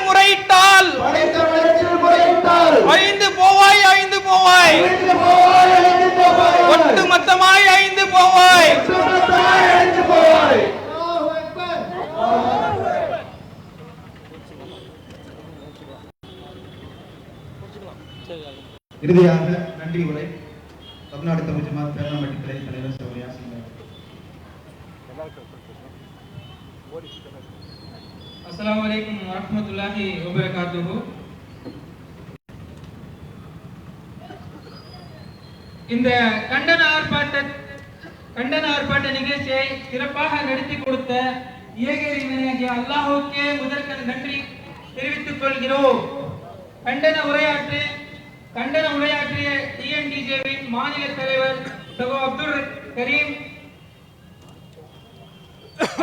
முறையிட்டால் படைத்தவனிடத்தில் முறையிட்டால் ஐந்து போவாய் அழிந்து போவாய் ஒட்டு மொத்தமாய் ஐந்து போவாய் ஒட்டுமொத்தமாய் அழிந்து போவாய். இறுதியாக நன்றி உரை தமிழ்நாடு தமிழ் ஜமாத் பேரணாம்பட்டி கிளை தலைவர் சௌரியா சிங். அஸ்ஸலாமு அலைக்கும் வரஹ்மத்துல்லாஹி வபரகாத்துஹு. இந்த கண்டன ஆர்ப்பாட்ட நிகழ்ச்சியை சிறப்பாக நடத்தி கொடுத்த ஏகரிமனாகிய அல்லாஹ்வுக்கே முதற்கண் நன்றி தெரிவித்துக் கொள்கிறோம். கண்டன உரையாற்றிய டிஎன்டிஜேவின் மாநில தலைவர் சகோ அப்துல் கரீம்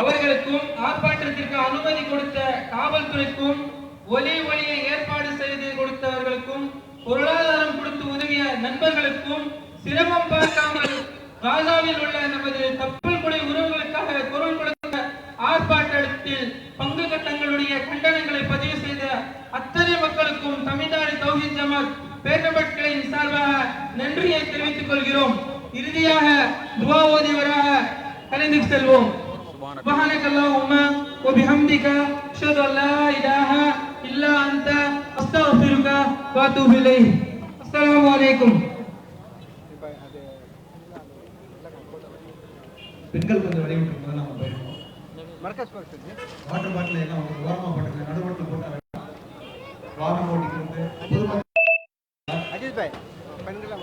அவர்களுக்கும் ஆர்ப்பாட்டத்திற்கு அனுமதி கொடுத்த காவல்துறைக்கும் ஒலியை ஏற்பாடு செய்து கொடுத்தவர்களுக்கும் பொருளாதாரம் கொடுத்து உதவிய நண்பர்களுக்கும் சிரமம் பார்க்காமல் காசாவில் உள்ள நமது கப்பல் கொடை உறவுகளுக்காக குரல் கொடுத்த ஆர்ப்பாட்டத்தில் பங்கு தங்களுடைய கண்டனங்களை பதிவு செய்த அத்தனை மக்களுக்கும் தமிழ்நாடு தௌஹீத் ஜமாத் பேரம்பட்களின் சார்பாக நன்றியை தெரிவித்துக் கொள்கிறோம். இறுதியாக துஆ ஓதியவராக கலந்து செல்வோம். سبحانك اللهم وبحمدك اشهد ان لا اله الا انت استغفرك واتوب اليك. السلام عليكم. பெண்கள் கொஞ்சம் விளைவிட்டு போது நம்ம போயிருக்கோம். வாட்டர் பாட்டில் எல்லாம் ஓரமாக போட்டுங்க, நடுவோட்டில் போட்டு வாகனம் ஓட்டிக்கிறது பொதுமக்கள் அஜித் பாய் பெண்களை